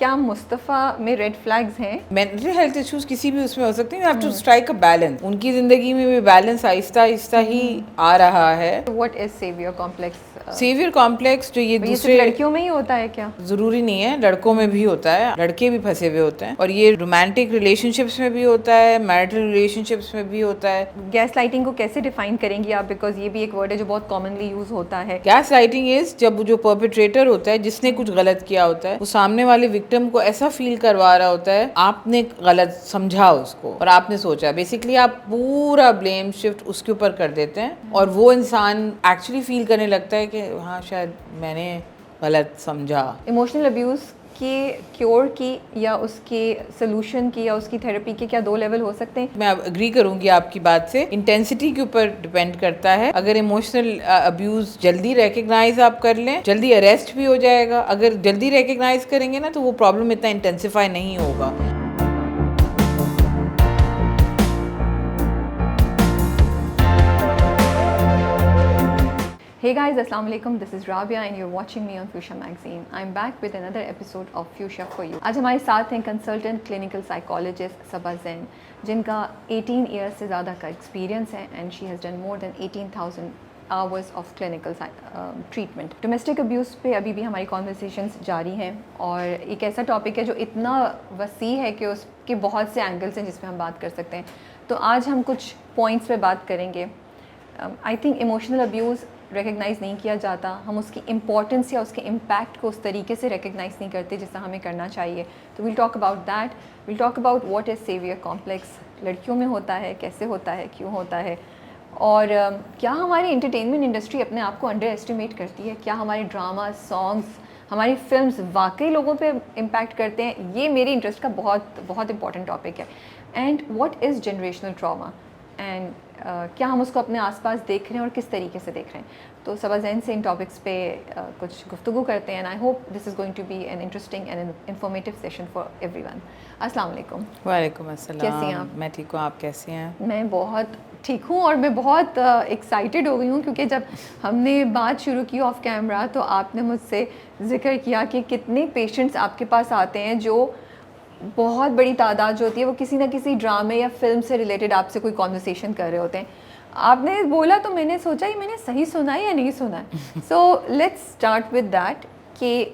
क्या मुस्तफ़ा में red flags हैं? मेंटल हेल्थ इश्यूज किसी भी उसमें हो सकते हैं, you have to strike a balance. उनकी ज़िंदगी में भी बैलेंस आहिस्ता आहिस्ता ही आ रहा है। What is saviour complex? Saviour complex जो ये ये दूसरे सिर्फ लड़कियों में ही होता है क्या? जरूरी नहीं है, लड़कों में भी होता है, लड़के भी फंसे हुए होते हैं, और ये रोमांटिक रिलेशनशिप्स में भी होता है, मैरिटल रिलेशनशिप्स में भी होता है। गैस लाइटिंग को कैसे डिफाइन करेंगी आप? बिकॉज ये भी एक वर्ड है जो बहुत कॉमनली यूज होता है। गैस लाइटिंग इज जब जो परपेट्रेटर होता है, जिसने कुछ गलत किया होता है, वो सामने वाले विक्टिम को ऐसा फील करवा रहा होता है, आपने गलत समझा उसको और आपने सोचा, बेसिकली आप पूरा ब्लेम शिफ्ट उसके ऊपर कर देते हैं और वो इंसान एक्चुअली फील करने लगता है कि हाँ शायद मैंने गलत समझा। इमोशनल अब्यूज के क्योर की या उसके सोल्यूशन की या उसकी थेरेपी के क्या दो लेवल हो सकते हैं? मैं एग्री करूंगी आपकी बात से। इंटेंसिटी के ऊपर डिपेंड करता है। अगर इमोशनल अब्यूज जल्दी रिकग्नाइज आप कर लें, जल्दी अरेस्ट भी हो जाएगा। अगर जल्दी रिकग्नाइज करेंगे ना, तो वो प्रॉब्लम इतना इंटेंसिफाई नहीं होगा। Hey guys, Assalamu alaikum. This is Rabia and you're watching me on Fuchsia Magazine. I'm back with another episode of Fuchsia for you. आज हमारे साथ हैं कंसल्टेंट क्लिनिकल साइकोलॉजिस्ट सबा जैन, जिनका 18 ईयर्स से ज़्यादा का एक्सपीरियंस है and she has done more than 18,000 hours of clinical treatment. Domestic abuse पे अभी भी हमारी कॉन्वर्सेशंस जारी हैं और एक ऐसा टॉपिक है जो इतना वसी है कि उसके बहुत से एंगल्स हैं जिस पे हम बात कर सकते हैं। तो आज हम कुछ पॉइंट्स पे बात करेंगे। I think emotional abuse recognise नहीं किया जाता, हम उसकी इम्पॉर्टेंस या उसके इम्पैक्ट को उस तरीके से रिकग्नाइज़ नहीं करते जितना हमें करना चाहिए। तो we'll talk about that, we'll talk about what is saviour complex, लड़कियों में होता है, कैसे होता है, क्यों होता है, और क्या हमारी एंटरटेनमेंट इंडस्ट्री अपने आप को अंडर एस्टिमेट करती है? क्या हमारे ड्रामा, सॉन्ग्स, हमारी फिल्म्स वाकई लोगों पे इम्पैक्ट करते हैं? ये मेरी इंटरेस्ट का बहुत बहुत इंपॉर्टेंट टॉपिक है। And what is generational trauma and क्या हम उसको अपने आसपास देख रहे हैं और किस तरीके से देख रहे हैं? तो सबा जैन से इन टॉपिक्स पे कुछ गुफ्तगू करते हैं and I hope this is going to be an interesting and informative session for everyone. अस्सलाम वालेकुम। वालेकुम अस्सलाम। कैसी हैं आप? मैं ठीक हूँ, आप कैसी हैं? मैं बहुत ठीक हूँ और मैं बहुत एक्साइटेड हो गई हूँ क्योंकि जब हमने बात शुरू की ऑफ कैमरा तो आपने मुझसे जिक्र किया कि कितने पेशेंट्स आपके पास आते हैं जो बहुत बड़ी तादाद जो होती है वो किसी ना किसी ड्रामे या फिल्म से रिलेटेड आपसे कोई कॉन्वर्सेशन कर रहे होते हैं। आपने बोला तो मैंने सोचा ही मैंने सही सुना है या नहीं सुना है। So let's start with that कि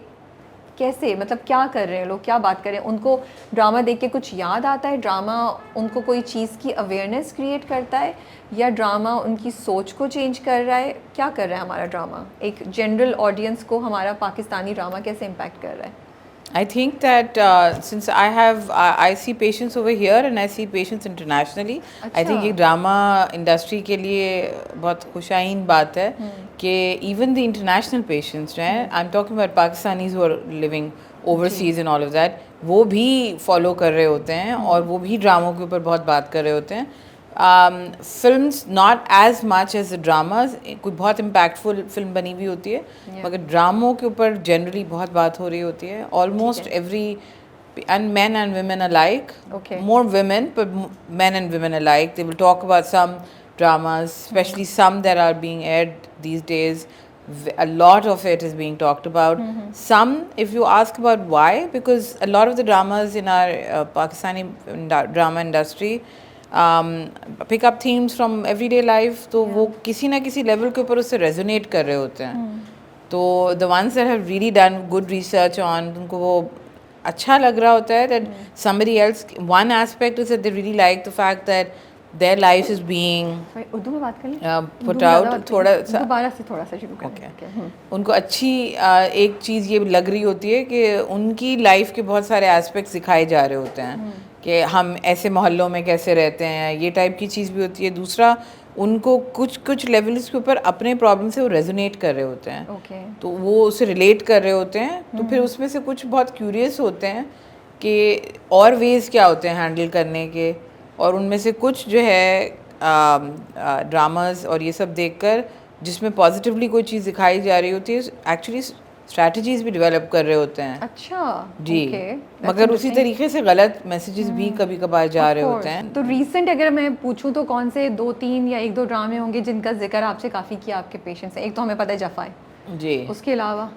कैसे, मतलब क्या कर रहे हैं लोग, क्या बात कर रहे हैं? उनको ड्रामा देख के कुछ याद आता है? ड्रामा उनको कोई चीज़ की अवेयरनेस क्रिएट करता है या ड्रामा उनकी सोच को चेंज कर रहा है? क्या कर रहा है हमारा ड्रामा? एक जनरल ऑडियंस को हमारा पाकिस्तानी ड्रामा कैसे इम्पैक्ट कर रहा है? I think that since I see patients over here and I see patients internationally, I think ये ड्रामा इंडस्ट्री के लिए बहुत खुशाइन बात है कि even the international patients जो हैं, I'm talking about Pakistanis who are living overseas and all of that, वो भी फॉलो कर रहे होते हैं और वो भी ड्रामों के ऊपर बहुत बात कर रहे होते हैं। Films not as much as dramas, कोई बहुत इम्पैक्टफुल फिल्म बनी हुई होती है मगर ड्रामों के ऊपर जनरली बहुत बात हो रही होती है। Almost every and men and women alike, more women but men and women alike, they will talk about some dramas, especially some that are being aired these days. A lot of it is being talked about. Some, if you ask about why, because a lot of the dramas in our Pakistani drama industry pick up themes from everyday life, तो वो किसी ना किसी level के ऊपर उससे resonate कर रहे होते हैं। तो the ones that have really done good research on, उनको वो अच्छा लग रहा होता है that somebody else, one aspect is that they really like the fact that their life is being Urdu में बात करें put out थोड़ा सा, दोबारा से थोड़ा सा शुरू करें। उनको अच्छी एक चीज़ ये लग रही होती है कि उनकी लाइफ के बहुत सारे एस्पेक्ट्स दिखाए जा रहे होते हैं कि हम ऐसे मोहल्लों में कैसे रहते हैं, ये टाइप की चीज़ भी होती है। दूसरा, उनको कुछ लेवल्स के ऊपर अपने प्रॉब्लम से वो रेजोनेट कर रहे होते हैं, तो वो उसे रिलेट कर रहे होते हैं। तो फिर उसमें से कुछ बहुत क्यूरियस होते हैं कि और वेज़ क्या होते हैं हैंडल करने के, और उनमें से कुछ जो है ड्रामास और ये सब देखकर जिसमें पॉजिटिवली कोई चीज़ दिखाई जा रही होती है, एक्चुअली स्ट्रैटेजीज भी डेवलप कर रहे होते हैं। अच्छा जी, मगर उसी तरीके से गलत मैसेजेस भी कभी कभार जा रहे होते हैं। तो रीसेंट अगर मैं पूछूं तो कौन से 2-3 या 1-2 ड्रामे होंगे जिनका जिक्र आपसे काफ़ी किया आपके पेशेंट्स हैं? एक तो हमें पता है जफ़ा है जी, उसके अलावा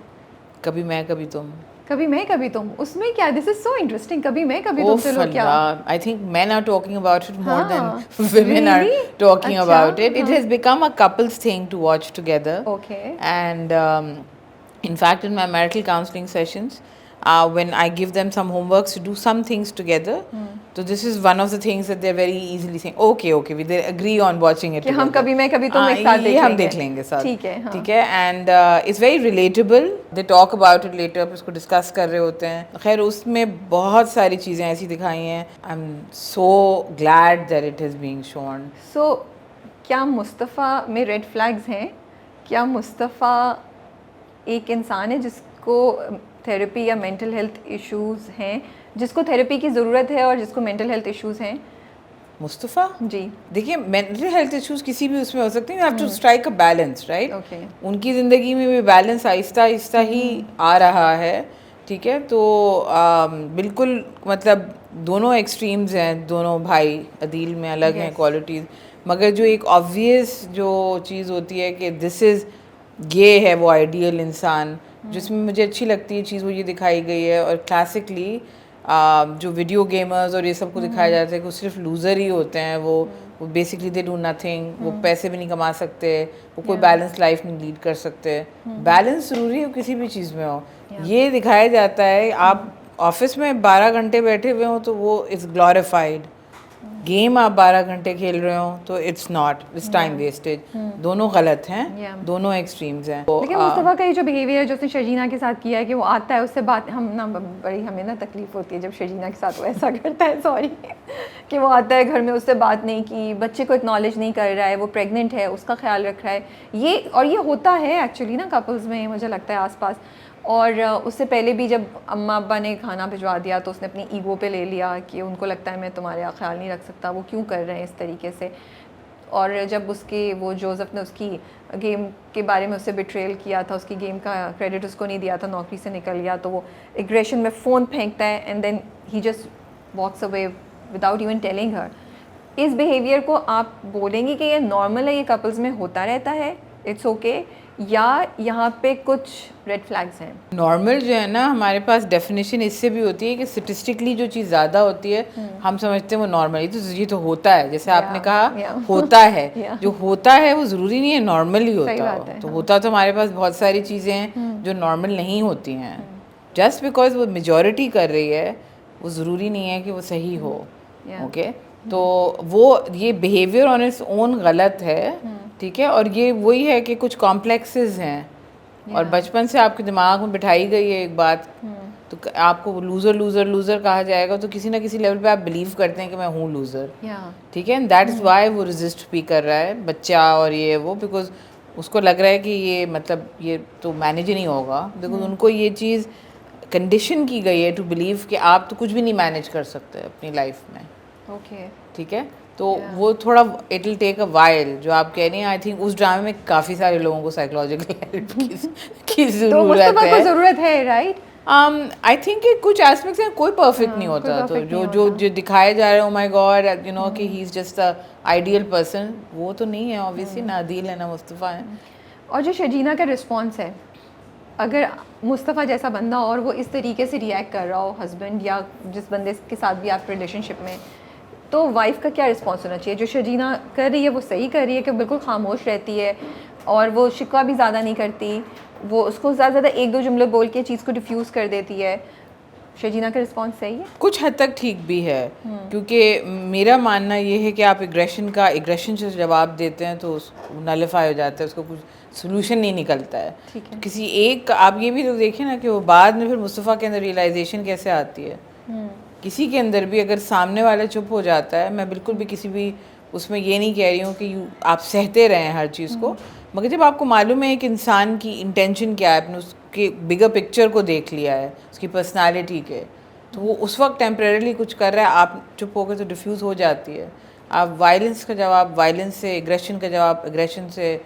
कभी मैं कभी तुम, कभी मैं कभी तुम, उसमें क्या, दिस इज सो इंटरेस्टिंग, कभी मैं कभी तुम, चलो क्या, I think men are talking about it more than हाँ, women are really? talking अच्छा, about it. It हाँ, has become a couples thing to watch together. okay, And in fact, in my marital counseling sessions, when I give them some homeworks to do some things together, so this is one of the things that they're very easily saying, okay, we they agree on watching it कि हम together. कभी मैं कभी तुम एक साथ ये देख हम लेंगे, देख लेंगे साथ, ठीक है, हाँ, ठीक है. And it's very relatable. They talk about it later, उसको डिस्कस कर रहे होते हैं. खैर उसमें बहुत सारी चीज़ें ऐसी दिखाई हैं. I'm so glad that it is being shown. सो क्या मुस्तफ़ा में रेड फ्लैग्स हैं? क्या मुस्तफ़ा एक इंसान है जिसको थेरेपी या मेंटल हेल्थ इश्यूज़ हैं, जिसको थेरेपी की ज़रूरत है और जिसको मेंटल हेल्थ इश्यूज़ हैं? मुस्तफ़ा, जी, देखिए मेंटल हेल्थ इश्यूज़ किसी भी उसमें हो सकते हैं. You have to strike a balance, right. Okay, उनकी ज़िंदगी में भी बैलेंस आहिस्ता आहिस्ता ही आ रहा है, ठीक है. तो बिल्कुल मतलब दोनों एक्सट्रीम्स हैं, दोनों भाई अदील में अलग हैं Yes. क्वालिटीज़, मगर जो एक ऑब्वियस जो चीज़ होती है कि दिस इज़, ये है वो आइडियल इंसान, जिसमें मुझे अच्छी लगती है चीज़ वो ये दिखाई गई है. और क्लासिकली जो वीडियो गेमर्स और ये सब को दिखाया जाता है कि वो सिर्फ लूज़र ही होते हैं, वो बेसिकली दे डू नथिंग, वो पैसे भी नहीं कमा सकते, वो कोई बैलेंस लाइफ नहीं लीड कर सकते. बैलेंस ज़रूरी है किसी भी चीज़ में हो. ये दिखाया जाता है आप ऑफिस में 12 घंटे बैठे हुए हो तो वो इज़ ग्लोरीफाइड. गेम आप 12 घंटे खेल रहे हो तो it's not, it's time wastage. दोनों गलत हैं, Yeah. दोनों एक्सट्रीम्स हैं. लेकिन मुस्तफ़ा का ये जो बिहेवियर है जो उसने शर्जीना के साथ किया है कि वो आता है उससे बात, हम ना बड़ी हमें ना तकलीफ़ होती है जब शर्जीना के साथ वो ऐसा करता है, सॉरी, कि वो आता है घर में, उससे बात नहीं की, बच्चे को एक्नॉलेज नहीं कर रहा है, वो प्रेग्नेंट है, उसका ख्याल रख रहा है. ये होता है एक्चुअली ना कपल्स में, मुझे लगता है आसपास. और उससे पहले भी जब अम्मा अब्बा ने खाना भिजवा दिया तो उसने अपनी ईगो पे ले लिया कि उनको लगता है मैं तुम्हारा ख्याल नहीं रख सकता, वो क्यों कर रहे हैं इस तरीके से. और जब उसके वो जोसेफ ने उसकी गेम के बारे में उससे बिट्रेल किया था, उसकी गेम का क्रेडिट उसको नहीं दिया था, नौकरी से निकल गया, तो वो एग्रेशन में फ़ोन फेंकता है and then he just walks away without even telling her. इस बिहेवियर को आप बोलेंगे कि ये नॉर्मल है, ये कपल्स में होता रहता है, इट्स ओके, या यहाँ पे कुछ रेड फ्लैग्स हैं? नॉर्मल जो है ना, हमारे पास डेफिनेशन इससे भी होती है कि स्टेटिस्टिकली जो चीज़ ज़्यादा होती है हम समझते हैं वो नॉर्मल है. तो ये तो होता है, जैसे आपने कहा होता है. जो होता है वो ज़रूरी नहीं है नॉर्मल ही होता हो. तो होता तो हमारे पास बहुत सारी चीज़ें हैं जो नॉर्मल नहीं होती हैं. जस्ट बिकॉज वो मेजॉरिटी कर रही है वो ज़रूरी नहीं है कि वो सही हो. ओके, तो वो ये बिहेवियर ऑन इट्स ओन गलत है, ठीक है. और ये वही है कि कुछ कॉम्प्लेक्सेस हैं और बचपन से आपके दिमाग में बिठाई गई है एक बात, तो आपको लूज़र लूज़र लूज़र कहा जाएगा तो किसी ना किसी लेवल पे आप बिलीव करते हैं कि मैं हूँ लूज़र, ठीक है. एंड दैट इज़ वाई वो रेजिस्ट भी कर रहा है बच्चा और ये वो, बिकॉज उसको लग रहा है कि ये मतलब ये तो मैनेज ही नहीं होगा. बिकॉज उनको ये चीज़ कंडीशन की गई है टू बिलीव कि आप तो कुछ भी नहीं मैनेज कर सकते अपनी लाइफ में. ओके, ठीक है. तो वो थोड़ा it will take a while जो आप कह रही हैं. आई थिंक उस ड्रामे में काफ़ी सारे लोगों को साइकोलॉजिकल हेल्प की ज़रूरत है. ज़रूरत है, राइट. आई थिंक कि कुछ एस्पेक्ट्स हैं कोई परफेक्ट नहीं होता. तो जो दिखाए जा रहे हैं, oh my God, you know कि he is just a ideal person, वो तो नहीं है ऑब्वियसली. ना अदील है ना मुस्तफ़ा है. और जो शर्जीना का रिस्पॉन्स है, अगर मुस्तफ़ा जैसा बंदा और वो इस तरीके से रिएक्ट कर रहा हो हस्बैंड या जिस बंदे के साथ भी आप रिलेशनशिप में, तो वाइफ का क्या रिस्पॉन्स होना चाहिए? जो शर्जीना कर रही है वो सही कर रही है कि बिल्कुल खामोश रहती है और वो शिकवा भी ज़्यादा नहीं करती, वो उसको ज़्यादा ज़्यादा एक दो जुमले बोल के चीज़ को डिफ्यूज़ कर देती है. शर्जीना का रिस्पॉन्स सही है? कुछ हद तक ठीक भी है, क्योंकि मेरा मानना ये है कि आप एग्रेशन से जवाब देते हैं तो नलिफाई हो जाता है, उसको कुछ सोल्यूशन नहीं निकलता है. ठीक है. किसी एक आप ये भी तो देखें ना कि वो बाद में फिर मुस्तफ़ा के अंदर रियलाइजेशन कैसे आती है. किसी के अंदर भी अगर सामने वाला चुप हो जाता है, मैं बिल्कुल भी किसी भी उसमें ये नहीं कह रही हूँ कि आप सहते रहें हर चीज़ को, मगर जब आपको मालूम है कि इंसान की इंटेंशन क्या है, आपने उसके बिगर पिक्चर को देख लिया है, उसकी पर्सनालिटी के, तो वो उस वक्त टेम्परेरीली कुछ कर रहा है, आप चुप होकर तो डिफ्यूज़ हो जाती है. आप वायलेंस का जवाब वायलेंस से, एग्रेशन का जवाब एग्रेशन से,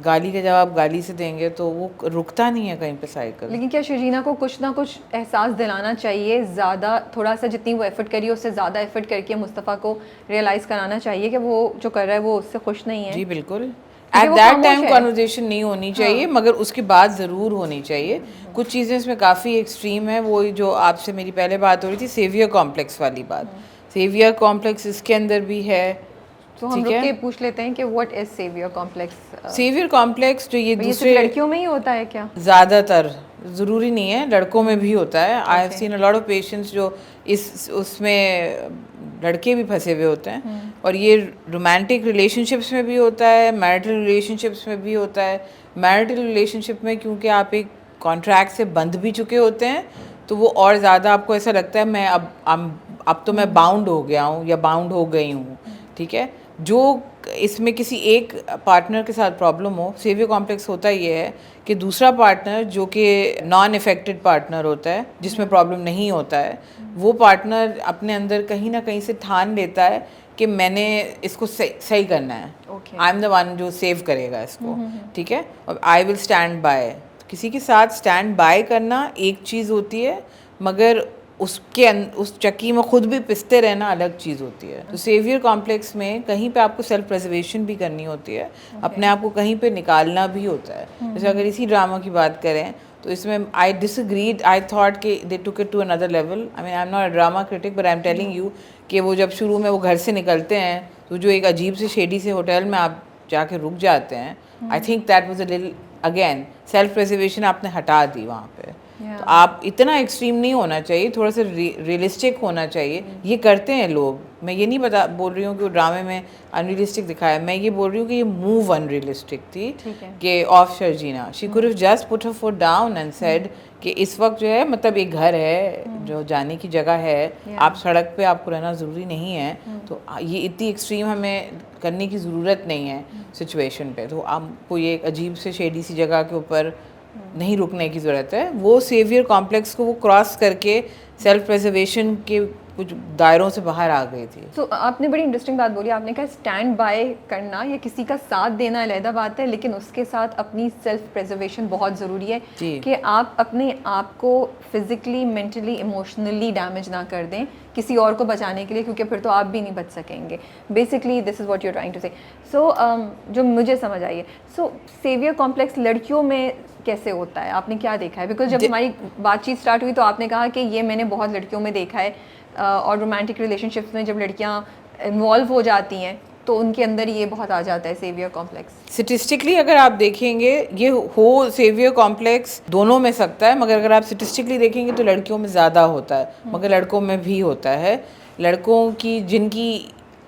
गाली का जवाब गाली से देंगे तो वो रुकता नहीं है कहीं पे साइकिल. लेकिन क्या शर्जीना को कुछ ना कुछ एहसास दिलाना चाहिए, ज़्यादा थोड़ा सा जितनी वो एफर्ट करी उससे ज़्यादा एफर्ट करके मुस्तफ़ा को रियलाइज़ कराना चाहिए कि वो जो कर रहा है वो उससे खुश नहीं है. जी बिल्कुल. एट दैट टाइम कॉन्वर्जेशन नहीं होनी चाहिए, मगर उसके बाद ज़रूर होनी चाहिए। कुछ चीज़ें इसमें काफ़ी एक्सट्रीम है, वो जो आपसे मेरी पहले बात हो रही थी सेवियर कॉम्प्लेक्स वाली बात, सेवियर कॉम्प्लेक्स इसके अंदर भी है। तो हम रुक के पूछ लेते हैं कि what is saviour complex? Saviour complex जो ये दूसरे लड़कियों में ही होता है क्या? ज़्यादातर, ज़रूरी नहीं है, लड़कों में भी होता है। I have seen a lot of patients जो उसमें लड़के भी फंसे हुए होते हैं, और ये रोमांटिक रिलेशनशिप्स में भी होता है, मैरिटल रिलेशनशिप्स में भी होता है। मैरिटल रिलेशनशिप में क्योंकि आप एक कॉन्ट्रैक्ट से बंध भी चुके होते हैं, तो वो और ज़्यादा आपको ऐसा लगता है मैं अब तो मैं बाउंड हो गया हूँ या बाउंड हो गई हूँ, ठीक है। जो इसमें किसी एक पार्टनर के साथ प्रॉब्लम हो, सेवियर कॉम्प्लेक्स होता ये है कि दूसरा पार्टनर जो कि नॉन इफेक्टेड पार्टनर होता है, जिसमें प्रॉब्लम नहीं होता है, वो पार्टनर अपने अंदर कहीं ना कहीं से ठान लेता है कि मैंने इसको सही करना है, आई एम द वन जो सेव करेगा इसको, ठीक है, और आई विल स्टैंड बाय। किसी के साथ स्टैंड बाय करना एक चीज़ होती है, मगर उस चक्की में खुद भी पिसते रहना अलग चीज़ होती है। तो सेवियर कॉम्प्लेक्स में कहीं पे आपको सेल्फ प्रिजर्वेशन भी करनी होती है, अपने आप को कहीं पे निकालना भी होता है। जैसे अगर इसी ड्रामा की बात करें तो इसमें आई डिसएग्रीड, आई थॉट कि they took it to another level. I mean I am not a drama critic but I am telling you कि वो जब शुरू में वो घर से निकलते हैं तो जो एक अजीब से शेडी से होटल में आप जाके रुक जाते हैं, I think that was a little again self preservation आपने हटा दी वहाँ पे। तो आप इतना एक्सट्रीम नहीं होना चाहिए, थोड़ा सा रियलिस्टिक होना चाहिए। ये करते हैं लोग, मैं ये नहीं बोल रही हूँ कि वो ड्रामे में अनरियलिस्टिक दिखाया, मैं ये बोल रही हूँ कि ये मूव अनरियलिस्टिक थी कि of Sharjeena she could have just put her foot down and said कि इस वक्त जो है मतलब एक घर है जो जाने की जगह है, आप सड़क पे आपको रहना ज़रूरी नहीं है, तो ये इतनी एक्सट्रीम हमें करने की ज़रूरत नहीं है सिचुएशन पे। तो आपको ये एक अजीब से शेडी सी जगह के ऊपर नहीं रुकने की ज़रूरत है। वो सेवियर कॉम्प्लेक्स को वो क्रॉस करके सेल्फ प्रिजर्वेशन के कुछ दायरों से बाहर आ गई थी। तो आपने बड़ी इंटरेस्टिंग बात बोली, आपने कहा स्टैंड बाय करना या किसी का साथ देना अलग बात है, लेकिन उसके साथ अपनी सेल्फ प्रिजर्वेशन बहुत ज़रूरी है कि आप अपने आप को फिजिकली, मेंटली, इमोशनली डैमेज ना कर दें किसी और को बचाने के लिए, क्योंकि फिर तो आप भी नहीं बच सकेंगे। Basically this is what you are trying to say. So जो मुझे समझ आई है, सो सेवियर कॉम्प्लेक्स लड़कियों में कैसे होता है, आपने क्या देखा है? बिकॉज जब हमारी बातचीत स्टार्ट हुई तो आपने कहा कि ये मैंने बहुत लड़कियों में देखा है, और रोमांटिक रिलेशनशिप्स में जब लड़कियां इन्वॉल्व हो जाती हैं तो उनके अंदर ये बहुत आ जाता है सेवियर कॉम्प्लेक्स। स्टेटिस्टिकली अगर आप देखेंगे ये हो सेवियर कॉम्प्लेक्स दोनों में सकता है, मगर अगर आप स्टेटिस्टिकली देखेंगे तो लड़कियों में ज़्यादा होता है, मगर लड़कों में भी होता है। लड़कों की जिनकी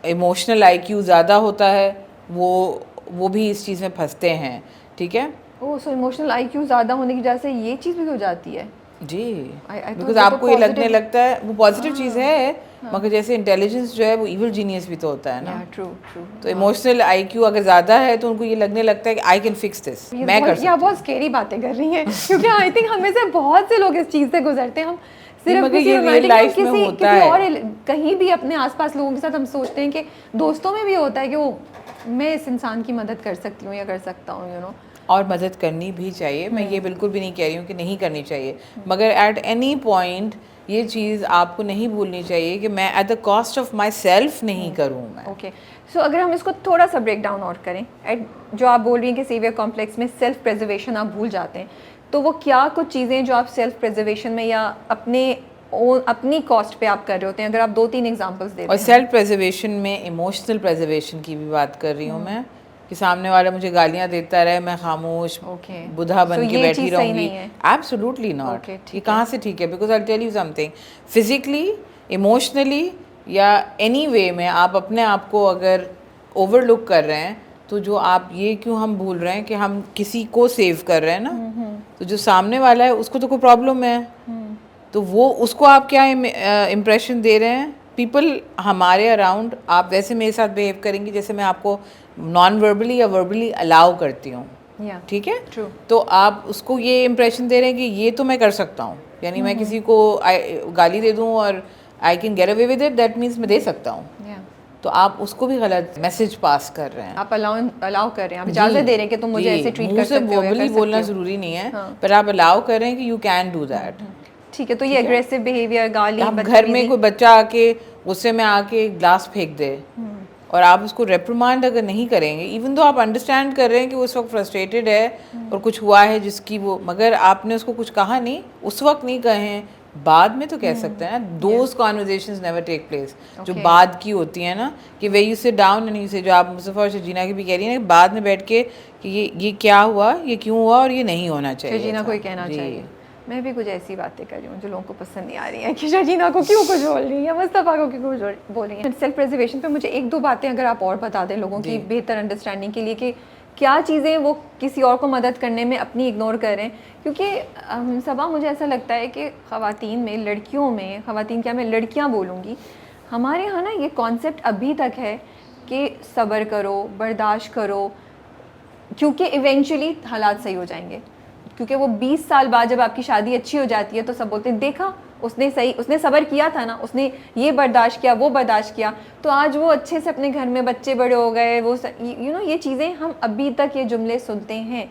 इमोशनल IQ ज़्यादा होता है वो भी इस चीज़ में फंसते हैं, ठीक है। ओह, सो इमोशनल IQ ज़्यादा होने की वजह से ये चीज़ भी हो जाती है जी, बिकॉज आपको ये लगने लगता है वो पॉजिटिव चीज़ है, मगर जैसे इंटेलिजेंस जो है वो इविल जीनियस भी तो होता है ना। ट्रू। तो इमोशनल IQ अगर ज़्यादा है तो उनको ये लगने लगता है कि आई कैन फिक्स दिस, मैं कर सकती हूँ। बहुत स्केरी बातें कर रही हैं क्योंकि आई थिंक हमें से बहुत से लोग इस चीज़ से गुजरते हैं। हम सिर्फ किसी और कहीं भी अपने आसपास लोगों के साथ हम सोचते हैं कि दोस्तों में भी होता है कि वो मैं इस इंसान की मदद कर सकती हूँ या कर सकता हूँ, यू नो। और मदद करनी भी चाहिए, मैं ये बिल्कुल भी नहीं कह रही हूँ कि नहीं करनी चाहिए, मगर एट एनी पॉइंट ये चीज़ आपको नहीं भूलनी चाहिए कि मैं at the cost of my self नहीं करूँ मैं। ओके, सो अगर हम इसको थोड़ा सा ब्रेक डाउन और करें, जो आप बोल रही हैं कि सेवियर कॉम्प्लेक्स में सेल्फ प्रिजर्वेशन आप भूल जाते हैं, तो वो क्या कुछ चीज़ें जो आप सेल्फ प्रिजर्वेशन में या अपनी कॉस्ट पे आप कर रहे होते हैं? अगर आप 2-3 एग्जांपल्स दें। और सेल्फ प्रिजर्वेशन में इमोशनल प्रिजर्वेशन की भी बात कर रही हूँ मैं, कि सामने वाला मुझे गालियाँ देता रहे, मैं खामोश बुधा बन के बैठी रहूँगी। Absolutely not. ये कहाँ से ठीक है? Because I tell you something, physically, emotionally या एनी वे में आप अपने आप को अगर ओवरलुक कर रहे हैं, तो जो आप ये क्यों हम भूल रहे हैं कि हम किसी को सेव कर रहे हैं ना, तो जो सामने वाला है उसको तो कोई प्रॉब्लम है, तो वो उसको आप क्या इम्प्रेशन दे रहे हैं? पीपल हमारे अराउंड, आप वैसे मेरे साथ बिहेव करेंगी जैसे मैं आपको नॉन वर्बली या वर्बली अलाउ करती हूँ, ठीक है। तो आप उसको ये इम्प्रेशन दे रहे हैं कि ये तो मैं कर सकता हूँ, यानी मैं किसी को गाली दे दूँ और I can get away with it, that means मैं दे सकता हूँ। तो आप उसको भी गलत मैसेज पास कर रहे हैं। आप अलाउ कर रहे हैं, आप इजाज़त दे रहे हैं कि तुम मुझे ऐसे ट्रीट कर सकते हो, वर्बली बोलना ज़रूरी नहीं है, पर आप अलाउ कर रहे हैं कि यू कैन डू दैट, ठीक है। तो ये एग्रेसिव बिहेवियर, गाली, घर में कोई बच्चा आके गुस्से में आके ग्लास फेंक दे, और आप उसको रेप्रिमांड अगर नहीं करेंगे, इवन तो आप अंडरस्टैंड कर रहे हैं कि वो उस वक्त फ्रस्ट्रेटेड है और कुछ हुआ है जिसकी वो, मगर आपने उसको कुछ कहा नहीं, उस वक्त नहीं कहे, बाद में तो कह सकते हैं ना। Those conversations never take place, जो बाद की होती है ना, कि way you sit down and you say, जो आप मुस्तफ़ा और शजीना की भी कह रही हैं, बाद में बैठ के कि ये क्या हुआ, ये क्यों हुआ और ये नहीं होना चाहिए। शजीना को ही कहना चाहिए। मैं भी कुछ ऐसी बातें कर रही हूँ जो लोगों को पसंद नहीं आ रही हैं कि शजीना को क्यों कुछ बोल रही है, मुस्तफ़ा को क्यों कुछ बोल रही है। सेल्फ प्रिजर्वेशन पे मुझे एक दो बातें अगर आप और बता दें लोगों की बेहतर अंडरस्टैंडिंग के लिए, कि क्या चीज़ें वो किसी और को मदद करने में अपनी इग्नोर कर रहे हैं। क्योंकि सबा मुझे ऐसा लगता है कि ख़वातीन में, लड़कियों में, ख़वातीन क्या, मैं लड़कियाँ बोलूँगी, हमारे यहाँ ना ये कॉन्सेप्ट अभी तक है कि सब्र करो, बर्दाश्त करो, क्योंकि इवेंचुअली हालात सही हो जाएंगे। क्योंकि वो 20 साल बाद जब आपकी शादी अच्छी हो जाती है तो सब बोलते हैं देखा उसने सब्र किया था ना, उसने ये बर्दाश्त किया, वो बर्दाश्त किया, तो आज वो अच्छे से अपने घर में, बच्चे बड़े हो गए, वो ये चीज़ें हम अभी तक ये जुमले सुनते हैं।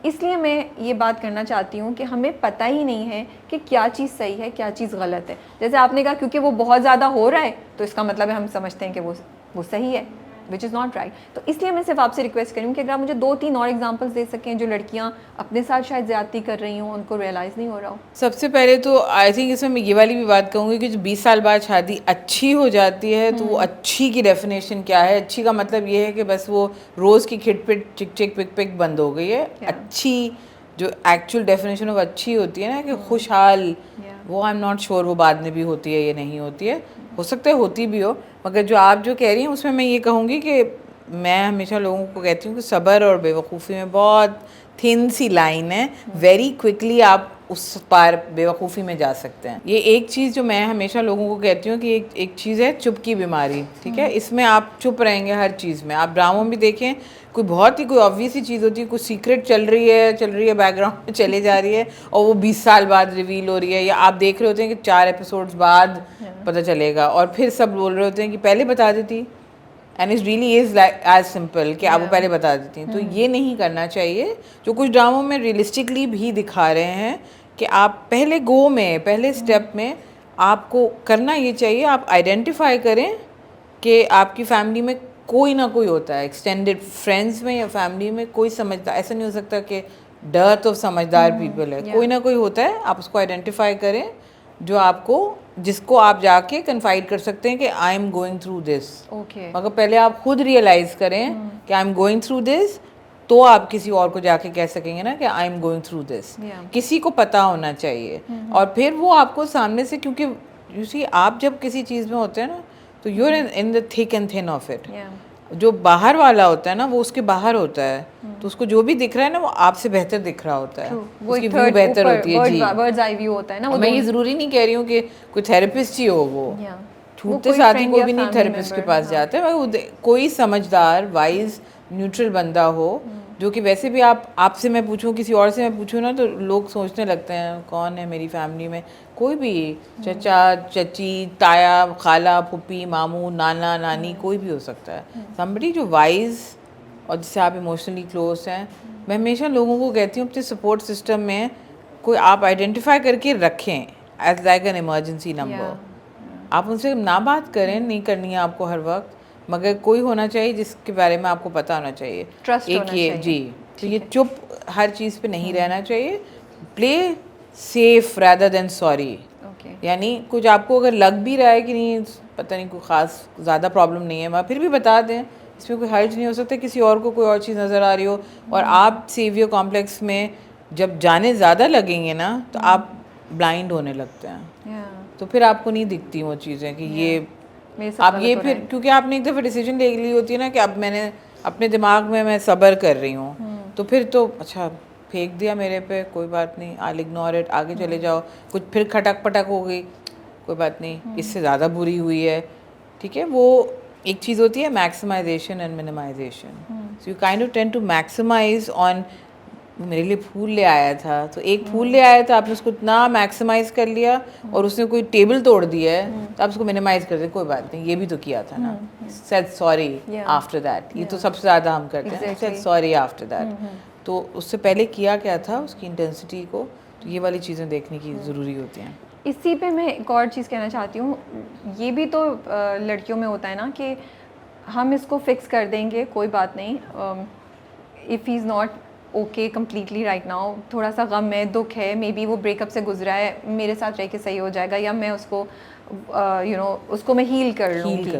इसलिए मैं ये बात करना चाहती हूँ कि हमें पता ही नहीं है कि क्या चीज़ सही है, क्या चीज़ गलत है। जैसे आपने कहा क्योंकि वो बहुत ज़्यादा हो रहा है तो इसका मतलब है हम समझते हैं कि वो सही है, विच इज़ नॉट राइट। तो इसलिए मैं सिर्फ आपसे रिक्वेस्ट करूँ कि अगर आप मुझे 2-3 और एग्जांपल्स दे सकें जो लड़कियां अपने साथ शायद ज़्यादती कर रही हों, उनको रियलाइज़ नहीं हो रहा हो। सबसे पहले तो आई थिंक इसमें मैं ये वाली भी बात कहूँगी कि जो 20 साल बाद शादी अच्छी हो जाती है तो वो अच्छी की डेफिनेशन क्या है। अच्छी का मतलब ये है कि बस वो रोज़ की खिटपिट चिक चिक पिक पिक बंद हो गई है। अच्छी जो एक्चुअल डेफिनेशन ऑफ अच्छी होती है ना, कि खुशहाल, वो आई एम नॉट श्योर वो बाद में भी होती है या नहीं होती है, हो सकता है होती भी हो। मगर जो आप जो कह रही हैं उसमें मैं ये कहूँगी कि मैं हमेशा लोगों को कहती हूँ कि सब्र और बेवकूफ़ी में बहुत थिन सी लाइन है। वेरी क्विकली आप उस पार बेवकूफ़ी में जा सकते हैं। ये एक चीज़ जो मैं हमेशा लोगों को कहती हूँ कि एक चीज़ है चुप की बीमारी, ठीक है। इसमें आप चुप रहेंगे हर चीज़ में। आप ड्रामों में देखें, कोई ऑब्वियस ही चीज़ होती है, कुछ सीक्रेट चल रही है बैकग्राउंड में चले जा रही है और वो 20 साल बाद रिवील हो रही है, या आप देख रहे होते हैं कि 4 एपिसोड्स बाद पता चलेगा और फिर सब बोल रहे होते हैं कि पहले बता देती। And it really is like as simple कि आप वो पहले बता देती हैं। तो ये नहीं करना चाहिए। जो कुछ ड्रामों में रियलिस्टिकली भी दिखा रहे हैं कि आप पहले स्टेप में आपको करना ये चाहिए, आप आइडेंटिफाई करें कि आपकी फैमिली में कोई ना कोई होता है, एक्सटेंडेड फ्रेंड्स में या फैमिली में कोई समझदार, ऐसा नहीं हो सकता कि डर्थ ऑफ समझदार पीपल है, कोई ना कोई होता है। आप उसको आइडेंटिफाई करें जो जिसको आप जाके कन्फाइड कर सकते हैं कि आई एम गोइंग थ्रू दिस। मगर पहले आप खुद रियलाइज़ करें कि आई एम गोइंग थ्रू दिस, तो आप किसी और को जाके कह सकेंगे ना कि आई एम गोइंग थ्रू दिस। किसी को पता होना चाहिए और फिर वो आपको सामने से, क्योंकि यू सी आप जब किसी चीज़ में होते हैं ना तो you are in the thick and thin of it. जो बाहर वाला होता है ना वो उसके बाहर होता है, तो उसको जो भी दिख रहा है ना वो आपसे बेहतर दिख रहा होता है, उसकी व्यू बेहतर होती है। जी, बर्ड्स आई व्यू होता है ना। मैं ये ज़रूरी नहीं कह रही हूँ कि कोई थेरेपिस्ट ही हो, वो छूटते साथी कोई भी नहीं थेरेपिस्ट के पास जाते हैं। कोई समझदार वाइज न्यूट्रल बंदा हो जो कि वैसे भी आपसे मैं पूछूं, किसी और से मैं पूछूं ना तो लोग सोचने लगते हैं कौन है मेरी फैमिली में, कोई भी चचा चची ताया खाला फूफी मामू नाना नानी कोई भी हो सकता है। समबडी जो वाइज और जिससे आप इमोशनली क्लोज हैं। मैं हमेशा लोगों को कहती हूँ अपने सपोर्ट सिस्टम में कोई आप आइडेंटिफाई करके रखें as like an emergency number. आप उनसे ना बात करें, नहीं करनी है आपको हर वक्त, मगर कोई होना चाहिए जिसके बारे में आपको पता होना चाहिए, ट्रस्ट होना चाहिए। जी, तो ये चुप हर चीज़ पे नहीं रहना चाहिए। Play safe rather than sorry. यानी कुछ आपको अगर लग भी रहा है कि नहीं पता नहीं कोई ख़ास ज़्यादा प्रॉब्लम नहीं है, मगर फिर भी बता दें, इसमें कोई हर्ज नहीं हो सकता। किसी और को कोई और चीज़ नज़र आ रही हो और आप सेवियर कॉम्प्लेक्स में जब जाने ज़्यादा लगेंगे ना तो आप ब्लाइंड होने लगते हैं, तो फिर आपको नहीं दिखती वो चीज़ें कि ये आप ये फिर, क्योंकि आपने एक दफ़ा डिसीजन ले ली होती है ना कि अब मैंने अपने दिमाग में मैं सब्र कर रही हूँ, तो फिर तो अच्छा फेंक दिया मेरे पे, कोई बात नहीं, आई इग्नोर इट, आगे चले जाओ। कुछ फिर खटक पटक हो गई, कोई बात नहीं, इससे ज़्यादा बुरी हुई है, ठीक है। वो एक चीज़ होती है maximisation and minimisation. So you kind of tend to maximise on, मेरे लिए फूल ले आया था तो एक फूल ले आया था, आपने उसको इतना मैक्सिमाइज कर लिया और उसने कोई टेबल तोड़ दिया है तो आप उसको मिनिमाइज कर दे, कोई बात नहीं, ये भी तो किया था ना, सेड सॉरी आफ्टर दैट। ये तो सबसे ज़्यादा हम करते हैं, सेड सॉरी आफ्टर दैट। तो उससे पहले किया क्या था, उसकी इंटेंसिटी को, तो ये वाली चीज़ें देखने की ज़रूरी होती हैं। इसी पे मैं एक और चीज़ कहना चाहती हूँ, ये भी तो लड़कियों में होता है ना कि हम इसको फिक्स कर देंगे, कोई बात नहीं। If he is not okay completely right now, थोड़ा सा गम है, दुख है, मे बी वो ब्रेकअप से गुजरा है, मेरे साथ रह के सही हो जाएगा, या मैं उसको उसको मैं हील कर लूँगी।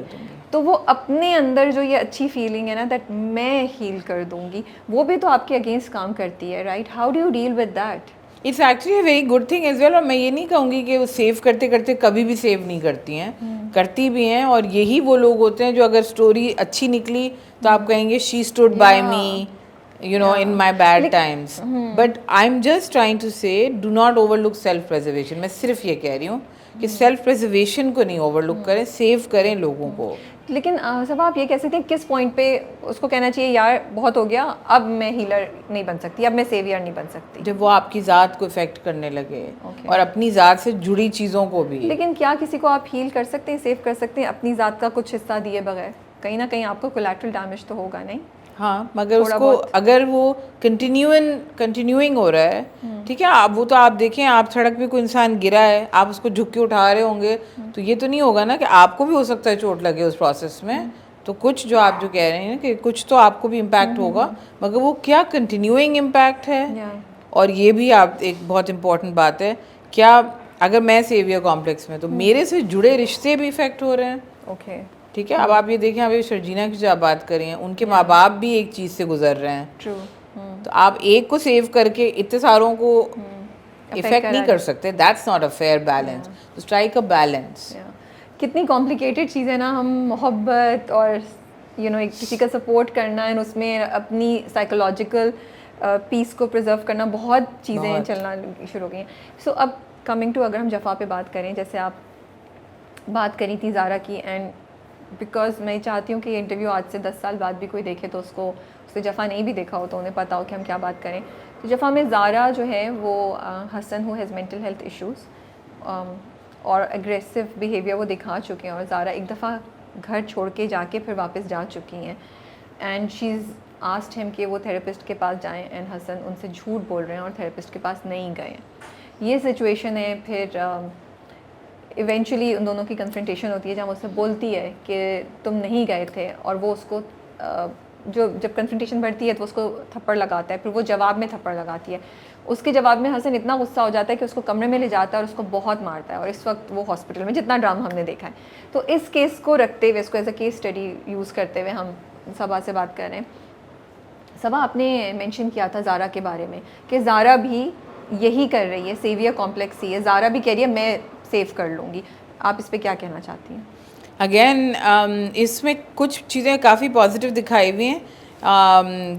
तो वो अपने अंदर जो ये अच्छी फीलिंग है ना, दैट मैं हील कर दूँगी, वो भी तो आपके अगेंस्ट काम करती है, right? How do you deal with that? It's actually a very good thing as well. और मैं ये नहीं कहूँगी कि वो सेव करते करते कभी भी सेव नहीं करती हैं, करती भी हैं। और यही वो लोग होते हैं जो अगर स्टोरी अच्छी निकली तो आप कहेंगे she stood by me, you know, in my bad times. But I'm just trying to say, do not overlook self preservation. मैं सिर्फ ये कह रही हूँ कि सेल्फ प्रिजर्वेशन को नहीं ओवरलुक करें, सेव करें लोगों को। लेकिन सब आप ये कह सकते हैं किस पॉइंट पे उसको कहना चाहिए यार बहुत हो गया, अब मैं हीलर नहीं बन सकती, अब मैं सेवियर नहीं बन सकती? जब वो आपकी ज़ात को इफेक्ट करने लगे और अपनी ज़ात से जुड़ी चीज़ों को भी। लेकिन क्या किसी को आप हील कर सकते हैं, सेव कर सकते हैं अपनी ज़ात का कुछ हिस्सा दिए बगैर? कहीं ना कहीं आपको कोलैटरल डैमेज तो होगा नहीं? हाँ, मगर उसको अगर वो कंटिन्यूइंग हो रहा है, ठीक है, आप वो तो आप देखें, आप सड़क पे कोई इंसान गिरा है, आप उसको झुक के उठा रहे होंगे, तो ये तो नहीं होगा ना कि आपको भी हो सकता है चोट लगे उस प्रोसेस में। तो कुछ जो आप जो कह रहे हैं कि कुछ तो आपको भी इम्पैक्ट होगा, मगर वो क्या कंटिन्यूइंग इम्पैक्ट है। और ये भी आप एक बहुत इम्पॉर्टेंट बात है, क्या अगर मैं सेवियर कॉम्प्लेक्स में, तो मेरे से जुड़े रिश्ते भी इफेक्ट हो रहे हैं। ओके, ठीक है। अब आप ये देखें, अभी शर्जीना की जो आप बात कर रही हैं, उनके माँ बाप भी एक चीज़ से गुजर रहे हैं। ट्रू। तो आप एक को सेव करके इतने सारों को इफेक्ट नहीं कर सकते। That's not a fair balance. तो स्ट्राइक अ बैलेंस। कितनी कॉम्प्लिकेटेड चीज़ है ना, हम मोहब्बत और एक किसी का सपोर्ट करना है, उसमें अपनी साइकोलॉजिकल पीस को प्रिजर्व करना, बहुत चीज़ें चलना शुरू हो गई हैं। सो अब कमिंग टू, अगर हम जफ़ा पे बात करें, जैसे आप बात करी थी ज़ारा की, एंड बिकॉज मैं चाहती हूँ कि ये इंटरव्यू आज से 10 साल बाद भी कोई देखे तो उससे जफ़ा नहीं भी देखा हो तो उन्हें पता हो कि हम क्या बात करें। तो जफ़ा में ज़ारा जो है वो Hasan who has mental health issues और एग्रेसिव बिहेवियर वो दिखा चुके हैं, और ज़ारा एक दफ़ा घर छोड़ के जाके फिर वापस जा चुकी हैं, and she is asked him कि वो थेरेपिस्ट के पास जाएं, एंड हसन उनसे झूठ बोल रहे हैं और थेरेपिस्ट के पास नहीं गए। ये सिचुएशन है। फिर इवेंचुअली उन दोनों की कन्फ्रंटेशन होती है, जहाँ उससे बोलती है कि तुम नहीं गए थे, और वो उसको जब कन्फ्रंटेशन बढ़ती है तो उसको थप्पड़ लगाता है, फिर वो जवाब में थप्पड़ लगाती है। उसके जवाब में हसन इतना गुस्सा हो जाता है कि उसको कमरे में ले जाता है और उसको बहुत मारता है, और इस वक्त वो हॉस्पिटल में, जितना ड्रामा हमने देखा है। तो इस केस को रखते हुए, इसको as a case study use करते हुए हम सबा से बात कर रहे हैं। सबा, आपने मेंशन किया था ज़ारा के बारे में कि ज़ारा भी यही कर रही है, सेवियर कॉम्प्लेक्स ही है, ज़ारा भी कह रही है मैं सेव कर लूँगी। आप इस पर क्या कहना चाहती हैं? अगेन इसमें कुछ चीज़ें काफ़ी पॉजिटिव दिखाई हुई हैं,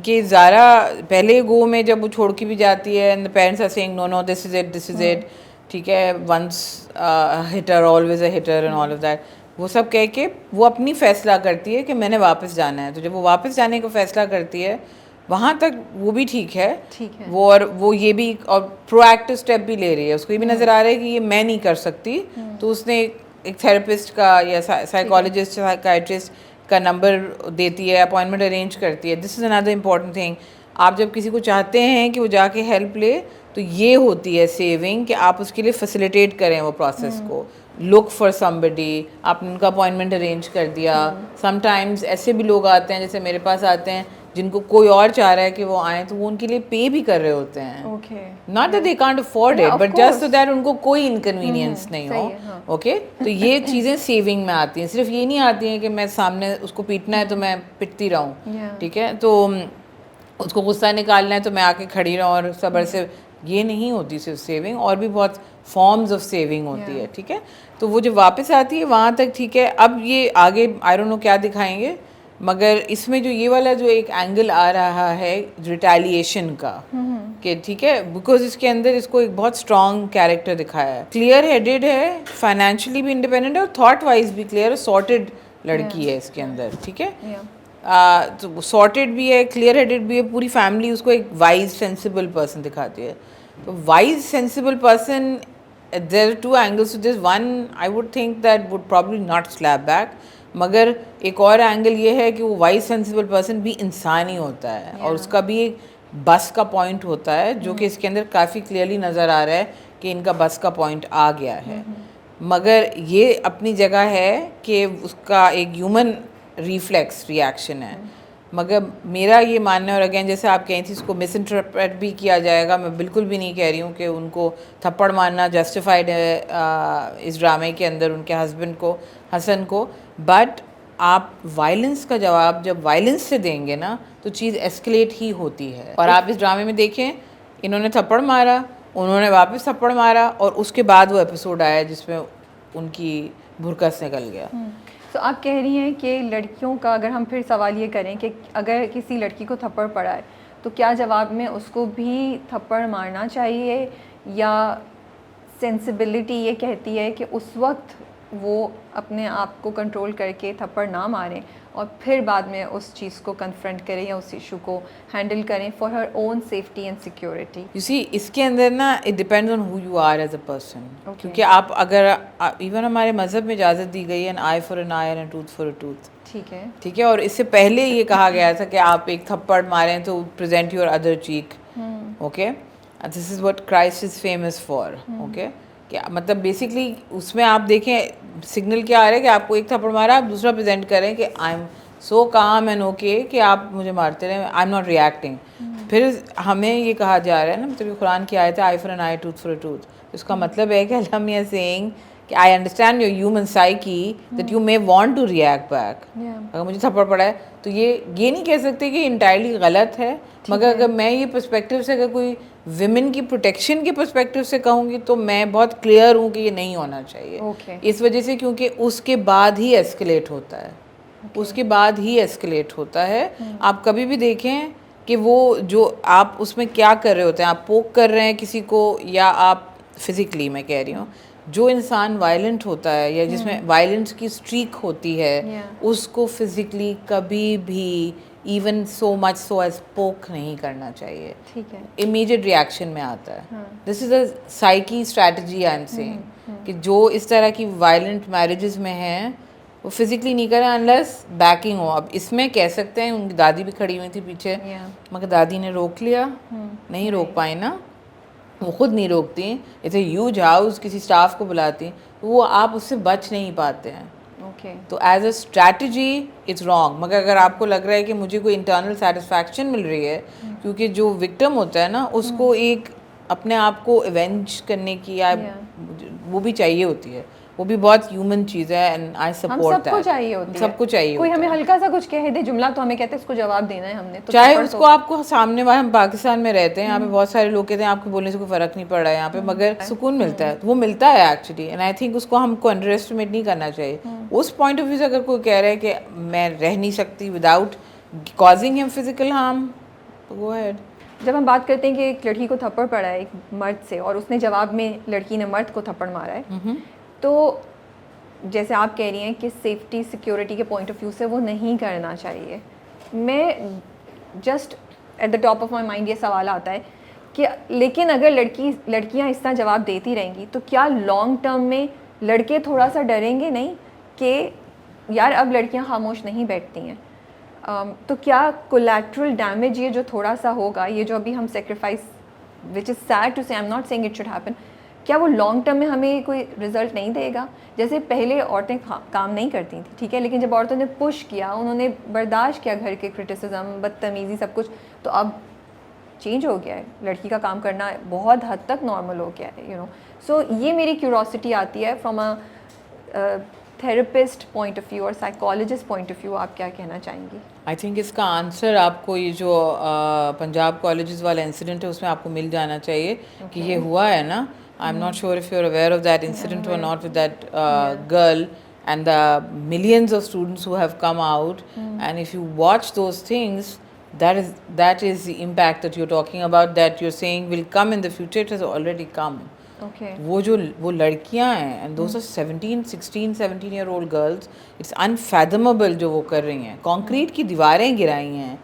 कि ज़ारा पहले गो में जब वो छोड़ के भी जाती है, and the parents are saying no no this is it, ठीक है, once hitter always a hitter and all of that, वो सब कह के वो अपनी फ़ैसला करती है कि मैंने वापस जाना है। तो जब वो वापस जाने का फ़ैसला करती है, वहाँ तक वो भी ठीक है। वो, और वो ये भी और प्रोएक्टिव स्टेप भी ले रही है, उसको ये भी नज़र आ रहा है कि ये मैं नहीं कर सकती, तो उसने एक थेरेपिस्ट का या साइकोलॉजिस्ट, साइकाइट्रिस्ट का नंबर देती है, अपॉइंटमेंट अरेंज करती है। This is another important thing. आप जब किसी को चाहते हैं कि वो जाके हेल्प ले, तो ये होती है सेविंग, कि आप उसके लिए फैसिलिटेट करें वो प्रोसेस को। लुक फॉर समबडी, आपने उनका अपॉइंटमेंट अरेंज कर दिया। समटाइम्स ऐसे भी लोग आते हैं, जैसे मेरे पास आते हैं, जिनको कोई और चाह रहा है कि वो आएँ, तो वो उनके लिए पे भी कर रहे होते हैं। Not that they can't afford it, but just so that उनको कोई इनकन्वीनियंस नहीं हो। ओके, तो ये चीज़ें सेविंग में आती हैं। सिर्फ ये नहीं आती हैं कि मैं सामने उसको पीटना है तो मैं पिटती रहूँ, ठीक है, तो उसको गुस्सा निकालना है तो मैं आके खड़ी रहूँ और सब्र से, ये नहीं होती सिर्फ सेविंग, और भी बहुत फॉर्म्स ऑफ सेविंग होती है, ठीक है। तो वो जब वापस आती है वहाँ तक ठीक है। अब ये आगे आई डोंट नो क्या दिखाएंगे, मगर इसमें जो ये वाला जो एक एंगल आ रहा है रिटेलिएशन का, कि ठीक है, बिकॉज इसके अंदर इसको एक बहुत स्ट्रॉन्ग कैरेक्टर दिखाया है, क्लियर हेडेड है, फाइनेंशियली भी इंडिपेंडेंट है, और थॉट वाइज भी क्लियर, सॉर्टेड लड़की है इसके अंदर, ठीक है। तो सॉर्टेड भी है, क्लियर हेडेड भी है, पूरी फैमिली उसको एक वाइज सेंसिबल पर्सन दिखाती है। तो wise sensible person, there are two angles to this. One, I would think that would probably not slap back, मगर एक और एंगल ये है कि वो वाइज सेंसिबल पर्सन भी इंसान ही होता है, और उसका भी एक बस का पॉइंट होता है, जो कि इसके अंदर काफ़ी क्लियरली नज़र आ रहा है कि इनका बस का पॉइंट आ गया है। मगर ये अपनी जगह है कि उसका एक ह्यूमन रिफ्लेक्स रिएक्शन है। मगर मेरा ये मानना है, और अगेन जैसे आप कहीं थी इसको मिस इंटरप्रेट भी किया जाएगा, मैं बिल्कुल भी नहीं कह रही हूँ कि उनको थप्पड़ मारना जस्टिफाइड है इस ड्रामे के अंदर उनके हस्बैंड को, हसन को। बट आप वायलेंस का जवाब जब वायलेंस से देंगे ना तो चीज़ एस्केलेट ही होती है। और आप इस ड्रामे में देखें, इन्होंने थप्पड़ मारा, उन्होंने वापस थप्पड़ मारा, और उसके बाद वो एपिसोड आया जिसमें उनकी भुरकस निकल गया। तो आप कह रही हैं कि लड़कियों का, अगर हम फिर सवाल ये करें कि अगर किसी लड़की को थप्पड़ पड़ा है तो क्या जवाब में उसको भी थप्पड़ मारना चाहिए, या सेंसिबिलिटी ये कहती है कि उस वक्त वो अपने आप को कंट्रोल करके थप्पड़ ना मारें और फिर बाद में उस चीज़ को कन्फ्रंट करें या उस इशू को हैंडल करें for her own safety and security? You see, इसके अंदर ना it depends on who you are as a person. क्योंकि आप अगर इवन हमारे मज़हब में इजाज़त दी गई है an eye for an eye and a tooth for a tooth. ठीक है, ठीक है। और इससे पहले ये कहा गया था कि आप एक थप्पड़ मारें तो present your other cheek. Okay, this is what Christ is famous for. Okay, क्या मतलब बेसिकली उसमें आप देखें सिग्नल क्या आ रहा है कि आपको एक थप्पड़ मारा, आप दूसरा प्रेजेंट करें कि आई एम सो काम एंड ओके कि आप मुझे मारते रहें, आई एम नॉट रिएक्टिंग। फिर हमें ये कहा जा रहा है ना, मतलब कुरान की आयत है eye for an eye tooth for a tooth. इसका मतलब है कि अल्लाह मियां सेइंग कि I understand your human psyche that you may want to react back. अगर मुझे थप्पड़ पड़ा है तो ये नहीं कह सकते कि इंटायरली गलत है, मगर अगर मैं ये पर्सपेक्टिव से, अगर कोई विमेन की प्रोटेक्शन के पर्सपेक्टिव से कहूँगी तो मैं बहुत क्लियर हूँ कि ये नहीं होना चाहिए। इस वजह से क्योंकि उसके बाद ही एस्केलेट होता है, उसके बाद ही एस्केलेट होता है। आप कभी भी देखें कि वो जो आप उसमें क्या कर रहे होते हैं, आप पोक कर रहे हैं किसी को, या आप फिज़िकली, मैं कह रही हूँ, जो इंसान वायलेंट होता है या जिसमें वायलेंस की स्ट्रीक होती है उसको फिज़िकली कभी भी even so much so as poke नहीं करना चाहिए। ठीक है, इमीडिएट रिएक्शन में आता है। This is a psyche strategy I am saying कि जो इस तरह की वायलेंट मैरिजेस में हैं वो फिज़िकली नहीं करें अनलेस बैकिंग हो। अब इसमें कह सकते हैं, उनकी दादी भी खड़ी हुई थी पीछे, मगर दादी ने रोक लिया, नहीं रोक पाई ना, वो खुद नहीं रोकती। इट्स ए ह्यूज हाउस, किसी स्टाफ को बुलाती, वो आप उससे बच नहीं पाते हैं। तो as a strategy it's wrong. मगर अगर आपको लग रहा है कि मुझे कोई इंटरनल सेटिस्फैक्शन मिल रही है, क्योंकि जो विक्टिम होता है ना उसको एक अपने आप को एवेंज करने की या वो भी चाहिए होती है, वो भी बहुत ह्यूमन चीज़ है एंड आई सपोर्ट दैट। सबको चाहिए होती है, सबको चाहिए। कोई हमें हल्का सा कुछ कह दे जुमला तो हमें कहते हैं इसको जवाब देना है हमने, तो चाहे उसको आपको सामने वाले, हम पाकिस्तान में रहते हैं, यहाँ पे बहुत सारे लोग कहते हैं आपको बोलने से कोई फ़र्क नहीं पड़ रहा है यहाँ पे, मगर सुकून मिलता है, वो मिलता है एक्चुअली। एंड आई थिंक उसको हमको अंडर एस्टिमेट नहीं करना चाहिए। उस पॉइंट ऑफ व्यू से अगर कोई कह रहा है कि मैं रह नहीं सकती without causing him physical harm, go ahead. जब हम बात करते हैं कि एक लड़की को थप्पड़ पड़ा है एक मर्द से और उसने जवाब में लड़की ने मर्द को थप्पड़ मारा है, तो जैसे आप कह रही हैं कि सेफ्टी सिक्योरिटी के पॉइंट ऑफ व्यू से वो नहीं करना चाहिए। मैं just at the top of my mind ये सवाल आता है कि लेकिन अगर लड़कियां इस तरह जवाब देती रहेंगी तो क्या लॉन्ग टर्म में लड़के थोड़ा सा डरेंगे नहीं कि यार अब लड़कियां खामोश नहीं बैठती हैं, तो क्या कोलैटरल डैमेज ये जो थोड़ा सा होगा, ये जो अभी हम sacrifice, which is sad to say, I am not saying it should happen, क्या वो लॉन्ग टर्म में हमें कोई रिजल्ट नहीं देगा? जैसे पहले औरतें काम नहीं करती थी, ठीक है, लेकिन जब औरतों ने पुश किया, उन्होंने बर्दाश्त किया घर के क्रिटिसिज्म, बदतमीज़ी, सब कुछ, तो अब चेंज हो गया है, लड़की का काम करना बहुत हद तक नॉर्मल हो गया है, यू नो। सो ये मेरी क्यूरोसिटी आती है from a therapist point of view और साइकोलॉजिस्ट पॉइंट ऑफ व्यू, आप क्या कहना चाहेंगी? आई थिंक इसका आंसर आपको ये जो पंजाब कॉलेजेस वाला इंसिडेंट है उसमें आपको मिल जाना चाहिए कि ये हुआ है ना। I'm not sure if you're aware of that incident or not with that girl and the millions of students who have come out. And if you watch those things, that is the impact that you're talking about, that you're saying will come in the future. It has already come. Okay. वो लड़कियां हैं, and those are 17, 16, 17-year-old girls. It's unfathomable जो वो कर रही हैं, concrete की दीवारें गिराई हैं।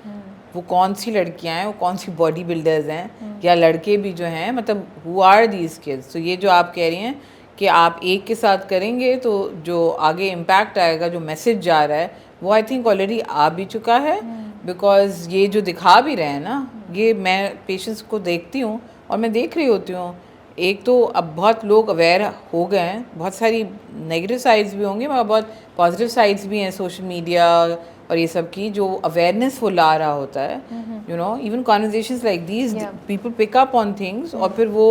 वो कौन सी लड़कियां हैं, वो कौन सी बॉडी बिल्डर्स हैं, या लड़के भी जो हैं, मतलब हु आर दीज किड्स। तो ये जो आप कह रही हैं कि आप एक के साथ करेंगे तो जो आगे इम्पैक्ट आएगा, जो मैसेज जा रहा है, वो आई थिंक ऑलरेडी आ भी चुका है। बिकॉज ये जो दिखा भी रहे हैं ना, ये मैं पेशेंट्स को देखती हूँ और मैं देख रही होती हूँ, एक तो अब बहुत लोग अवेयर हो गए हैं, बहुत सारी नेगेटिव साइड्स भी होंगे मगर बहुत पॉजिटिव साइड्स भी हैं सोशल मीडिया और ये सब की, जो अवेयरनेस वो ला रहा होता है, you know, even conversations like these, people pick up on things और फिर वो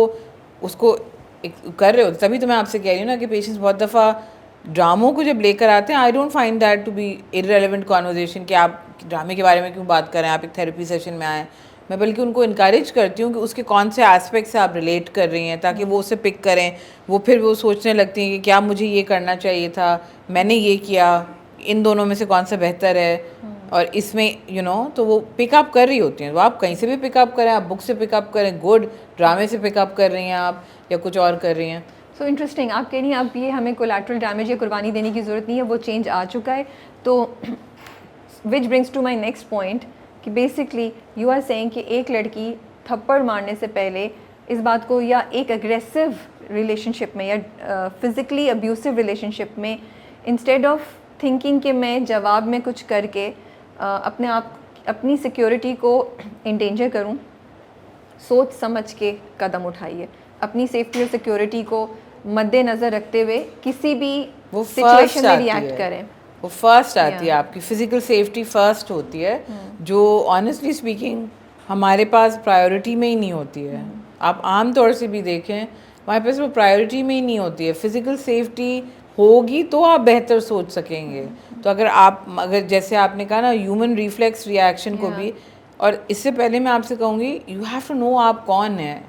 उसको कर रहे होते। तभी तो मैं आपसे कह रही हूँ ना कि पेशेंट्स बहुत दफ़ा ड्रामों को जब लेकर आते हैं, I don't find that to be irrelevant conversation कि आप ड्रामे के बारे में क्यों बात करें, आप एक थेरेपी सेशन में आएँ। मैं बल्कि उनको इनकरेज करती हूँ कि उसके कौन से एस्पेक्ट से आप रिलेट कर रही हैं, ताकि वो उसे पिक करें, वो फिर वो सोचने लगती हैं कि क्या मुझे ये करना चाहिए था, मैंने ये किया, इन दोनों में से कौन सा बेहतर है, और इसमें यू नो, तो वो पिकअप कर रही होती हैं। तो आप कहीं से भी पिकअप करें, आप बुक से पिकअप करें, गुड ड्रामे से पिकअप कर रही हैं आप, या कुछ और कर रही हैं। सो इंटरेस्टिंग, आप कह रही हैं अब ये हमें कोलैटरल डैमेज या कुर्बानी देने की ज़रूरत नहीं है, वो चेंज आ चुका है। तो which brings to my next point कि बेसिकली यू आर सेइंग कि एक लड़की थप्पड़ मारने से पहले इस बात को, या एक अग्रेसिव रिलेशनशिप में या फिज़िकली अब्यूसिव रिलेशनशिप में, इंस्टेड ऑफ थिंकिंग कि मैं जवाब में कुछ करके अपने आप, अपनी सिक्योरिटी को इंडेंजर करूं, सोच समझ के कदम उठाइए, अपनी सेफ्टी और सिक्योरिटी को मद्देनज़र रखते हुए किसी भी वो सिचुएशन में रिएक्ट करें। वो फर्स्ट आती है, आपकी फिजिकल सेफ्टी फर्स्ट होती है, जो ऑनेस्टली स्पीकिंग हमारे पास प्रायोरिटी में ही नहीं होती है। आप आम तौर से भी देखें, हमारे पास वो प्रायोरिटी में ही नहीं होती है। फिजिकल सेफ्टी होगी तो आप बेहतर सोच सकेंगे। तो अगर जैसे आपने कहा ना, ह्यूमन रिफ्लेक्स रिएक्शन को भी, और इससे पहले मैं आपसे कहूँगी, यू हैव टू नो आप कौन है।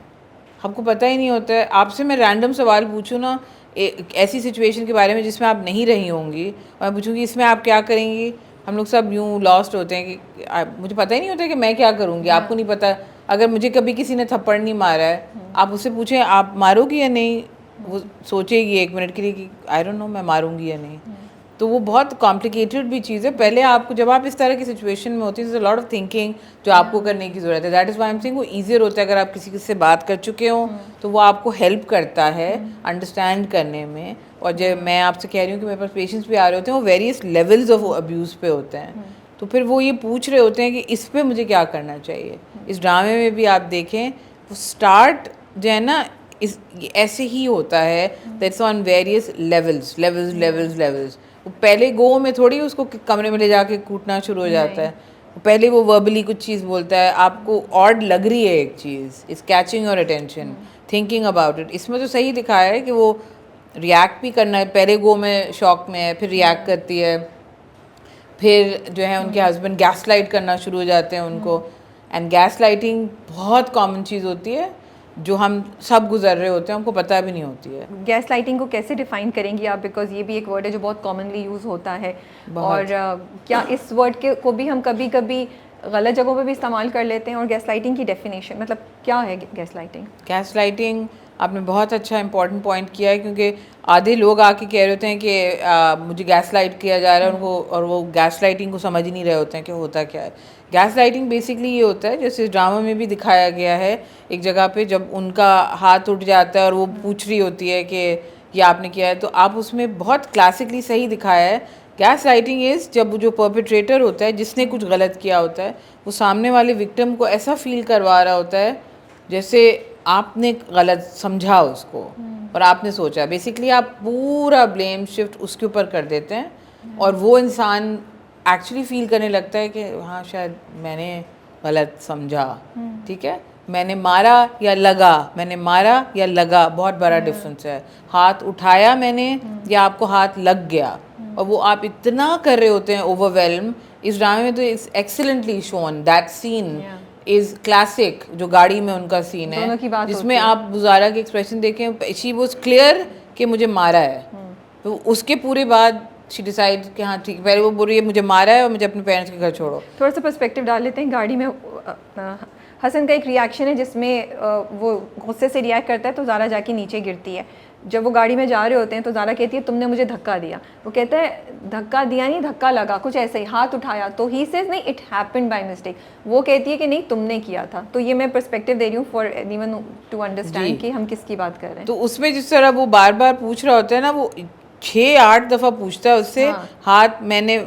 आपको पता ही नहीं होता है। आपसे मैं रैंडम सवाल पूछूँ ना ऐसी सिचुएशन के बारे में जिसमें आप नहीं रही होंगी, और मैं पूछूँगी इसमें आप क्या करेंगी, हम लोग सब यूँ लॉस्ट होते हैं कि मुझे पता ही नहीं होता कि मैं क्या करूँगी। आपको नहीं पता, अगर मुझे कभी किसी ने थप्पड़ नहीं मारा है, आप उससे पूछें आप मारोगी या नहीं, वो सोचेगी एक मिनट के लिए कि आई डोंट नो मैं मारूंगी या नहीं। तो वो बहुत कॉम्प्लिकेटेड भी चीज़ है। पहले आपको, जब आप इस तरह की सिचुएशन में होती है, लॉट ऑफ थिंकिंग जो आपको करने की ज़रूरत है। That is why I am saying वो ईजियर होता है अगर आप किसी से बात कर चुके हो, तो वो आपको हेल्प करता है अंडरस्टैंड करने में। और जब मैं आपसे कह रही हूँ कि मेरे पास पेशेंट्स भी आ रहे होते हैं, वो वेरियस लेवल्स ऑफ अब्यूज़ पे होते हैं, तो फिर वो ये पूछ रहे होते हैं कि इस पर मुझे क्या करना चाहिए। इस ड्रामे में भी आप देखें, वो स्टार्ट जो है ना, ऐसे ही होता है, दैट्स ऑन वेरियस लेवल्स। वो पहले गो में थोड़ी उसको कमरे में ले जाके कूटना शुरू हो जाता है। पहले वो वर्बली कुछ चीज़ बोलता है, आपको ऑड लग रही है एक चीज़, is catching your attention, thinking about it. इसमें तो सही दिखाया है कि वो रिएक्ट भी करना है, पहले गो में शॉक में है, फिर रिएक्ट करती है, फिर जो है उनके हस्बैंड गैस लाइट करना शुरू हो जाते हैं उनको। एंड गैस लाइटिंग बहुत कॉमन चीज़ होती है जो हम सब गुजर रहे होते हैं, हमको पता भी नहीं होती है। गैस लाइटिंग को कैसे डिफाइन करेंगी आप, बिकॉज ये भी एक वर्ड है जो बहुत कॉमनली यूज़ होता है, और क्या इस वर्ड को भी हम कभी कभी गलत जगहों पे भी इस्तेमाल कर लेते हैं? और गैस लाइटिंग की डेफिनेशन मतलब क्या है गैस लाइटिंग? गैस लाइटिंग आपने बहुत अच्छा इंपॉर्टेंट पॉइंट किया है, क्योंकि आधे लोग आके कह रहे होते हैं कि मुझे गैस लाइट किया जा रहा है उनको, और वो गैस लाइटिंग को समझ ही नहीं रहे होते हैं कि होता क्या है। गैस लाइटिंग बेसिकली ये होता है, जैसे इस ड्रामा में भी दिखाया गया है, एक जगह पे जब उनका हाथ उठ जाता है और वो पूछ रही होती है कि ये आपने किया है, तो आप उसमें बहुत क्लासिकली सही दिखाया है। गैस लाइटिंग इज़ जब जो परपेट्रेटर होता है, जिसने कुछ गलत किया होता है, वो सामने वाले विक्टिम को ऐसा फील करवा रहा होता है जैसे आपने गलत समझा उसको और आपने सोचा। बेसिकली आप पूरा ब्लेम शिफ्ट उसके ऊपर कर देते हैं, और वो इंसान एक्चुअली फील करने लगता है कि हाँ शायद मैंने गलत समझा। ठीक है, मैंने मारा या लगा, मैंने मारा या लगा, बहुत बड़ा डिफरेंस है। हाथ उठाया मैंने या आपको हाथ लग गया, और वो आप इतना कर रहे होते हैं ओवरवेल्म। इस ड्रामे में तो it's excellently shown, that scene is classic, जो गाड़ी में उनका सीन है, जिसमें आप बुज़ारा के एक्सप्रेशन देखें, शी वाज क्लियर कि मुझे मारा है। तो उसके पूरे बाद शी डिसाइड कि हाँ ठीक, पहले वो बोल रही है मुझे मारा है और मुझे अपने पेरेंट्स के घर छोड़ो। थोड़ा सा पर्सपेक्टिव डाल लेते हैं। गाड़ी में हसन का एक रिएक्शन है जिसमें वो गुस्से से रिएक्ट करता है, तो ज़ारा जाके नीचे गिरती है। जब वो गाड़ी में जा रहे होते हैं तो ज़ारा कहती है तुमने मुझे धक्का दिया। वो कहता है धक्का दिया नहीं, धक्का लगा, कुछ ऐसे ही, हाथ उठाया। तो ही सेज नहीं, इट हैपेंड बाय मिस्टेक। वो कहती है कि नहीं तुमने किया था। तो ये मैं पर्सपेक्टिव दे रही हूँ फॉर एनीवन टू अंडरस्टैंड कि हम किसकी बात कर रहे हैं। तो उसमें जिस तरह वो बार बार पूछ रहा होता है ना, वो 6-8 दफ़ा पूछता है उससे, हाँ। हाथ मैंने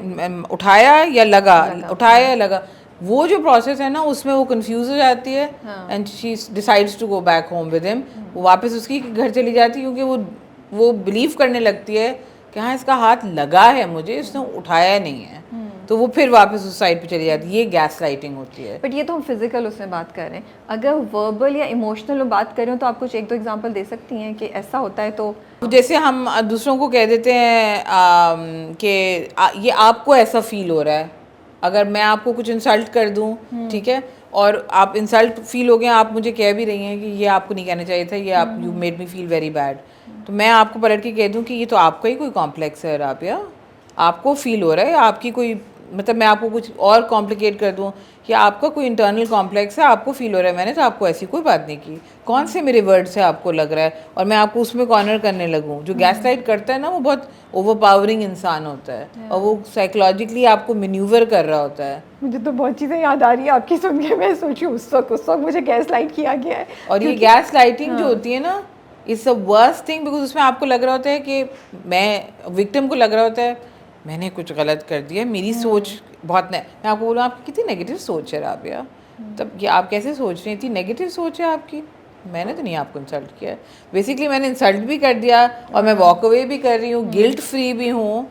उठाया या लगा, उठाया या लगा। वो जो प्रोसेस है ना उसमें वो कंफ्यूज हो जाती है and she decides to go back home with him. वो वापस उसकी घर चली जाती है क्योंकि वो बिलीव करने लगती है कि हाँ इसका हाथ लगा है मुझे, इसने उठाया नहीं है, तो वो फिर वापस उस साइड पे चली जाती है। ये गैस लाइटिंग होती है। बट ये तो हम फिजिकल उसमें बात कर रहे हैं, अगर वर्बल या इमोशनल में बात कर रहे हो तो आप कुछ एक दो एग्जांपल दे सकती हैं कि ऐसा होता है तो? जैसे हम दूसरों को कह देते हैं कि ये आपको ऐसा फील हो रहा है, अगर मैं आपको कुछ इंसल्ट कर दूं, ठीक है, और आप इंसल्ट फील हो गए, आप मुझे कह भी रही हैं कि ये आपको नहीं कहना चाहिए था, ये आप you made me feel very bad, तो मैं आपको पलट के कह दूं कि ये तो आपका ही कोई कॉम्प्लेक्स है राबिया, आपको फील हो रहा है, आपकी कोई मतलब मैं आपको कुछ और कॉम्प्लिकेट कर दूं कि आपका कोई इंटरनल कॉम्प्लेक्स है, आपको फील हो रहा है, मैंने तो आपको ऐसी कोई बात नहीं की, कौन से मेरे वर्ड से आपको लग रहा है, और मैं आपको उसमें कॉर्नर करने लगूं। जो गैस लाइट करता है ना वो बहुत ओवरपावरिंग इंसान होता है और वो साइकोलॉजिकली आपको मैन्यूवर कर रहा होता है। मुझे तो बहुत चीज़ें याद आ रही है आपकी सुन के, मैं सोची उस वक्त मुझे गैस लाइट किया गया है। और ये गैस लाइटिंग जो होती है ना, it's a worst thing, because उसमें आपको लग रहा होता है कि मैं विक्टिम को लग रहा होता है मैंने कुछ गलत कर दिया, मेरी सोच बहुत मैं आपको बोलूँ आपकी कितनी नेगेटिव सोच है राबिया, तब ये आप कैसे सोच रही थी, नेगेटिव सोच है आपकी, मैंने तो नहीं आपको इंसल्ट किया, बेसिकली मैंने इंसल्ट भी कर दिया और मैं वॉक अवे भी कर रही हूँ, गिल्ट फ्री भी हूँ,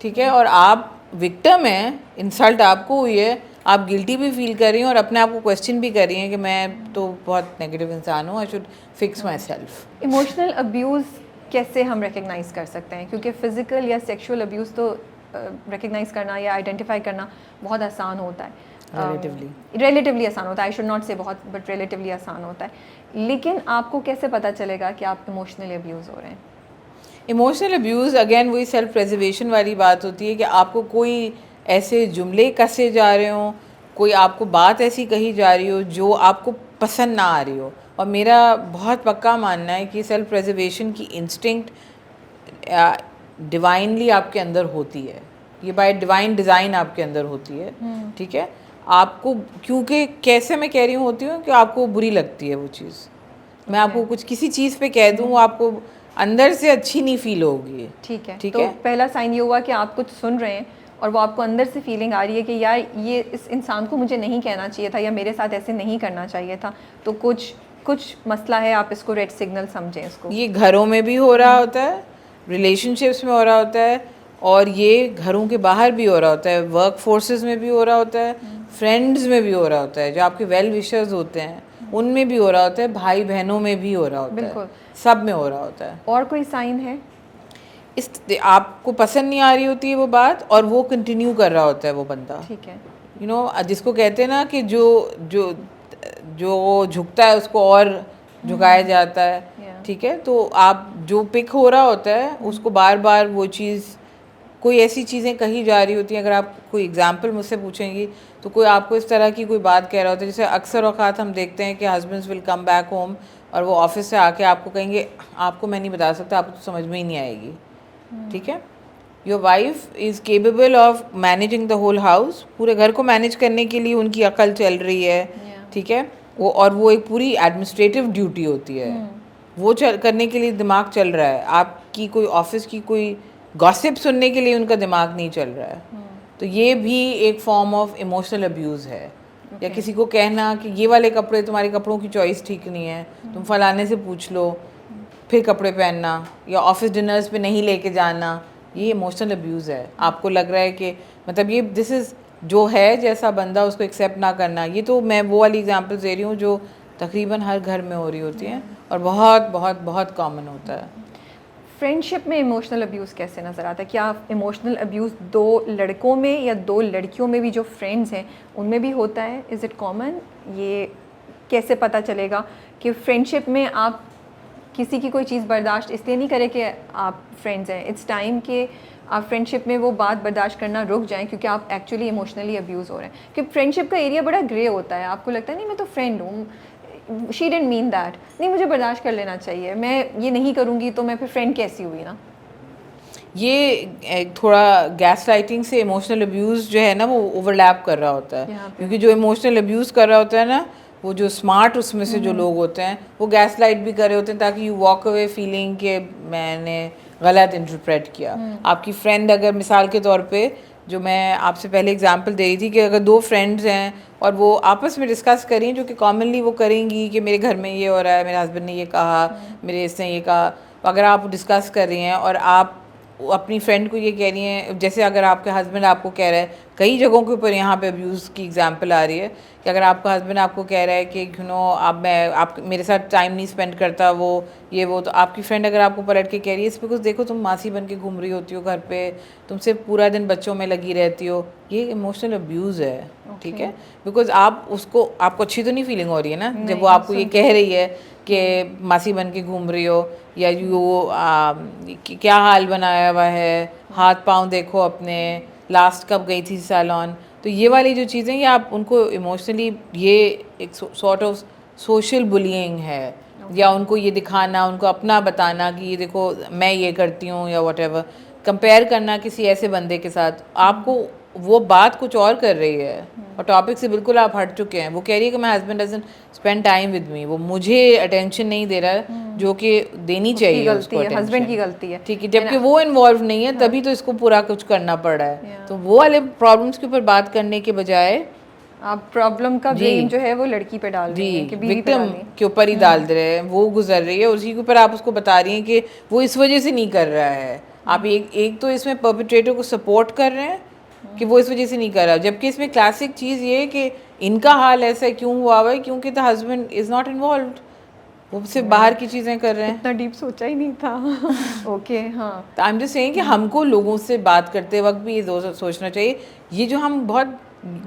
ठीक है, और आप विक्टिम हैं, इंसल्ट आपको हुई है, आप गिल्टी भी फील कर रही हैं और अपने आप को क्वेश्चन भी कर रही हैं कि मैं तो बहुत नेगेटिव इंसान हूँ, I should fix my self. Emotional abuse कैसे हम रिकग्नाइज कर सकते हैं, क्योंकि फिजिकल या सेक्सुअल अब्यूज़ तो रिकग्नाइज करना या आइडेंटिफाई करना बहुत आसान होता है, रिलेटिवली आसान होता है, आई शुड नॉट से बहुत, बट रिलेटिवली आसान होता है, लेकिन आपको कैसे पता चलेगा कि आप इमोशनली अब्यूज़ हो रहे हैं? इमोशनल अब्यूज़ अगेन वही सेल्फ प्रिजर्वेशन वाली बात होती है कि आपको कोई ऐसे जुमले कसे जा रहे हो, कोई आपको बात ऐसी कही जा रही हो जो आपको पसंद ना आ रही हो, और मेरा बहुत पक्का मानना है कि सेल्फ प्रिजर्वेशन की इंस्टिंक्ट डिवाइनली आपके अंदर होती है, ये बाय डिवाइन डिज़ाइन आपके अंदर होती है, ठीक है, आपको क्योंकि कैसे मैं कह रही हूँ होती हूँ कि आपको बुरी लगती है वो चीज़, मैं आपको कुछ किसी चीज़ पे कह दूँ वो आपको अंदर से अच्छी नहीं फील होगी, ठीक है, ठीक तो है? पहला साइन ये हुआ कि आप कुछ सुन रहे हैं और वो आपको अंदर से फीलिंग आ रही है कि यार ये इस इंसान को मुझे नहीं कहना चाहिए था या मेरे साथ ऐसे नहीं करना चाहिए था, तो कुछ मसला है, आप इसको रेड सिग्नल समझें इसको। ये घरों में भी हो रहा होता है, रिलेशनशिप्स में हो रहा होता है, और ये घरों के बाहर भी हो रहा होता है, वर्क फोर्सेस में भी हो रहा होता है, फ्रेंड्स में भी हो रहा होता है, जो आपके वेल विशर्स होते हैं उनमें भी हो रहा होता है, भाई बहनों में भी हो रहा होता है, सब में हो रहा होता है। और कोई साइन है? इस आपको पसंद नहीं आ रही होती है वो बात और वो कंटिन्यू कर रहा होता है वो बंदा, ठीक है, यू नो, जिसको कहते हैं ना कि जो जो जो झुकता है उसको और झुकाया जाता है, ठीक है, तो आप जो पिक हो रहा होता है उसको बार बार वो चीज़, कोई ऐसी चीज़ें कही जा रही होती हैं, अगर आप कोई एग्जांपल मुझसे पूछेंगी तो कोई आपको इस तरह की कोई बात कह रहा होता है, जैसे अक्सर औक़ात हम देखते हैं कि husbands will come back home और वो ऑफिस से आके आपको कहेंगे आपको मैं नहीं बता सकता, आपको तो समझ में ही नहीं आएगी, ठीक है, your wife is capable of managing the whole house, पूरे घर को मैनेज करने के लिए उनकी अकल चल रही है, ठीक है, वो और वो एक पूरी एडमिनिस्ट्रेटिव ड्यूटी होती है, वो करने के लिए दिमाग चल रहा है, आपकी कोई ऑफिस की कोई गॉसिप सुनने के लिए उनका दिमाग नहीं चल रहा है, तो ये भी एक फॉर्म ऑफ इमोशनल अब्यूज़ है। या किसी को कहना कि ये वाले कपड़े, तुम्हारे कपड़ों की चॉइस ठीक नहीं है, तुम फलाने से पूछ लो फिर कपड़े पहनना, या ऑफिस डिनर्स पे नहीं लेके जाना, ये इमोशनल अब्यूज़ है। आपको लग रहा है कि मतलब ये दिस इज़ जो है जैसा बंदा उसको एक्सेप्ट ना करना, ये तो मैं वो वाली एग्जांपल्स दे रही हूँ जो तकरीबन हर घर में हो रही होती हैं और बहुत बहुत बहुत कॉमन होता है। फ्रेंडशिप में इमोशनल अब्यूज़ कैसे नज़र आता है? क्या इमोशनल अब्यूज़ दो लड़कों में या दो लड़कियों में भी जो फ्रेंड्स हैं उनमें भी होता है? Is it common? ये कैसे पता चलेगा कि फ्रेंडशिप में आप किसी की कोई चीज़ बर्दाश्त इसलिए नहीं करें कि आप फ्रेंड्स हैं, इट्स टाइम कि आप फ्रेंडशिप में वो बात बर्दाश्त करना रुक जाएं क्योंकि आप एक्चुअली इमोशनली अब्यूज़ हो रहे हैं? क्योंकि फ्रेंडशिप का एरिया बड़ा ग्रे होता है, आपको लगता है नहीं मैं तो फ्रेंड हूँ, शी डिडंट मीन दैट, नहीं मुझे बर्दाश्त कर लेना चाहिए, मैं ये नहीं करूँगी तो मैं फिर फ्रेंड कैसी हुई ना? ये थोड़ा गैस लाइटिंग से इमोशनल अब्यूज़ जो है ना वो ओवरलैप कर रहा होता है, क्योंकि जो इमोशनल अब्यूज़ कर रहा होता है ना वो जो स्मार्ट उसमें से जो लोग होते हैं वो गैस लाइट भी कर रहे होते हैं ताकि यू वॉक अवे फीलिंग कि मैंने गलत इंटरप्रेट किया। आपकी फ्रेंड अगर मिसाल के तौर पे जो मैं आपसे पहले एग्जांपल दे रही थी कि अगर दो फ्रेंड्स हैं और वो आपस में डिस्कस करें, जो कि कॉमनली वो करेंगी कि मेरे घर में ये हो रहा है, मेरे हस्बैंड ने ये कहा, मेरे इसने ये कहा, तो अगर आप डिस्कस कर रही हैं और आप अपनी फ्रेंड को ये कह रही हैं, जैसे अगर आपके हस्बैंड आपको कह रहा है, कई जगहों के ऊपर यहाँ पे अब्यूज़ की एग्जांपल आ रही है कि अगर आपका हस्बैंड आपको कह रहा है कि यू नो आप मेरे साथ टाइम नहीं स्पेंड करता, वो ये वो, तो आपकी फ्रेंड अगर आपको पलट के कह रही है इस बिकॉज देखो तुम मासी बन के घूम रही होती हो घर पे, तुम सिर्फ पूरा दिन बच्चों में लगी रहती हो, ये इमोशनल अब्यूज़ है, ठीक है? बिकॉज आप उसको, आपको अच्छी तो नहीं फीलिंग हो रही है ना जब वो आपको ये कह रही है कि मासी बन के घूम रही हो, या क्या हाल बनाया हुआ है, हाथ पाँव देखो अपने, लास्ट कब गई थी सैलून, तो ये वाली जो चीज़ें ये आप उनको इमोशनली, ये एक सॉर्ट ऑफ सोशल बुलिंग है, या उनको ये दिखाना, उनको अपना बताना कि ये देखो मैं ये करती हूँ या व्हाटएवर, कंपेयर करना किसी ऐसे बंदे के साथ, आपको वो बात कुछ और कर रही है और टॉपिक से बिल्कुल आप हट चुके हैं। वो कह रही है कि my husband doesn't spend time with me, वो मुझे अटेंशन नहीं दे रहा है जो कि देनी चाहिए उसको, हस्बैंड की गलती है, ठीक है, जबकि वो इन्वॉल्व नहीं है, तभी तो इसको पूरा कुछ करना पड़ रहा है। तो वो वाले प्रॉब्लम्स के ऊपर बात करने के बजाय आप प्रॉब्लम का ब्लेम जो है वो लड़की पे डाल रही हैं कि बीवी पे विक्टिम के ऊपर ही डाल दे रहे हैं, वो गुजर रही है और उसी के ऊपर आप उसको बता रही हैं कि वो इस वजह से नहीं कर रहा है। आप एक तो इसमें परपेट्रेटर को सपोर्ट कर रहे हैं कि वो इस वजह से नहीं कर रहा, जबकि इसमें क्लासिक चीज़ ये है कि इनका हाल ऐसा क्यों हुआ है, क्योंकि the husband is not involved, वो सिर्फ बाहर की चीज़ें कर रहे हैं। इतना डीप सोचा ही नहीं था। ओके हाँ, आई एम जस्ट सेइंग कि हमको लोगों से बात करते वक्त भी ये सोचना चाहिए, ये जो हम बहुत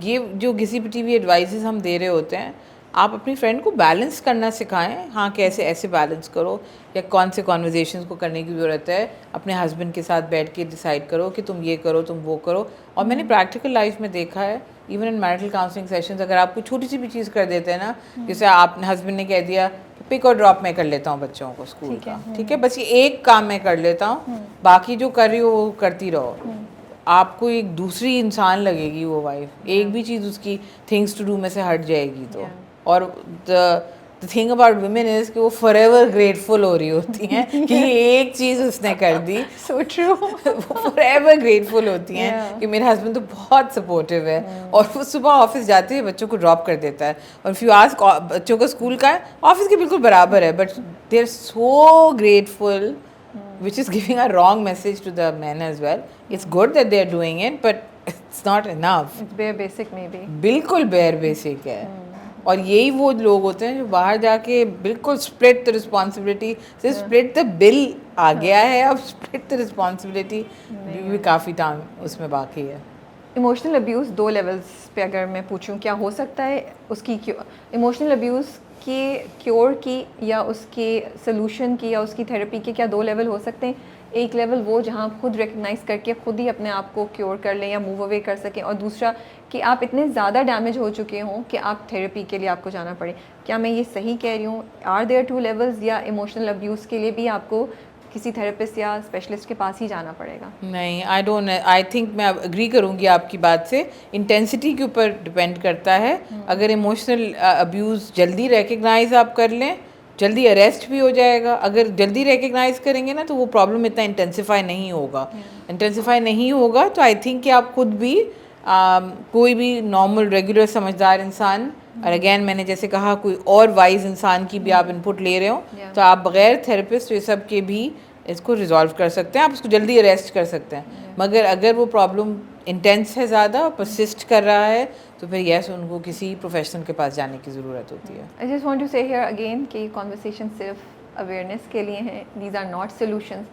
ये जो घिसी पिटी हुई एडवाइसेस हम दे रहे होते हैं, आप अपनी फ्रेंड को बैलेंस करना सिखाएं, हाँ कैसे ऐसे बैलेंस करो, या कौन से कॉन्वर्जेशन को करने की ज़रूरत है, अपने हस्बैंड के साथ बैठ के डिसाइड करो कि तुम ये करो, तुम वो करो। और मैंने प्रैक्टिकल लाइफ में देखा है, even in marital counselling sessions, अगर आप कोई छोटी सी भी चीज़ कर देते हैं ना, जैसे आपने हस्बैंड ने कह दिया पिक और ड्रॉप मैं कर लेता हूँ बच्चों को स्कूल का, ठीक है, बस ये एक काम मैं कर लेता हूँ, बाकी जो कर रही हो वो करती रहो, आपको एक दूसरी इंसान लगेगी वो वाइफ, एक भी चीज़ उसकी थिंग्स टू डू में से हट जाएगी तो। और the thing about women is कि वो फॉरएवर ग्रेटफुल हो रही होती हैं कि ये एक चीज़ उसने कर दी, सो ट्रू। वो फॉरएवर ग्रेटफुल होती हैं कि मेरे हस्बैंड तो बहुत सपोर्टिव है, और वो सुबह ऑफिस जाते हैं बच्चों को ड्रॉप कर देता है, और इफ़ यू आस्क बच्चों का स्कूल का है, ऑफिस के बिल्कुल बराबर है, but they are so grateful, which is giving a wrong message to the men as well. It's good that they are doing it, but it's not enough. It's bare basic maybe. बिल्कुल bare basic है। और यही वो लोग होते हैं जो बाहर जाके बिल्कुल split the responsibility, सिर्फ split the bill आ गया है, अब split the responsibility भी काफ़ी टाइम उसमें बाकी है। इमोशनल अब्यूज़ 2 लेवल्स पे अगर मैं पूछूं क्या हो सकता है, उसकी इमोशनल अब्यूज़ की क्योर की या उसके सलूशन की या उसकी थेरेपी के क्या 2 लेवल हो सकते हैं? एक लेवल वो जहाँ आप खुद रिकग्नाइज़ करके खुद ही अपने आप को क्योर कर लें या मूव अवे कर सकें, और दूसरा कि आप इतने ज़्यादा डैमेज हो चुके हों कि आप थेरेपी के लिए आपको जाना पड़े। क्या मैं ये सही कह रही हूँ? आर देयर 2 लेवल्स, या इमोशनल अब्यूज़ के लिए भी आपको किसी थेरेपिस्ट या स्पेशलिस्ट के पास ही जाना पड़ेगा? नहीं, आई थिंक मैं अग्री करूँगी आपकी बात से, इंटेंसिटी के ऊपर डिपेंड करता है। अगर इमोशनल अब्यूज़ जल्दी रिकग्नाइज आप कर लें, जल्दी अरेस्ट भी हो जाएगा। अगर जल्दी रिकग्नाइज करेंगे ना तो वो प्रॉब्लम इतना इंटेंसिफाई नहीं होगा। इंटेंसिफाई नहीं होगा तो आई थिंक कि आप खुद भी कोई भी नॉर्मल रेगुलर समझदार इंसान, और अगेन मैंने जैसे कहा कोई और वाइज इंसान की भी आप इनपुट ले रहे हो, तो आप बगैर थेरेपिस्ट ये सब के भी इसको रिजॉल्व कर सकते हैं, आप इसको जल्दी अरेस्ट कर सकते हैं। मगर अगर वो प्रॉब्लम इंटेंस है, ज़्यादा परसिस्ट कर रहा है, तो फिर यस उनको किसी प्रोफेशनल के पास जाने की ज़रूरत होती है। आई जस्ट वांट टू से हियर अगेन कि कॉन्वर्सेशन सिर्फ अवेयरनेस के लिए हैं, दीज आर नॉट सॉल्यूशंस।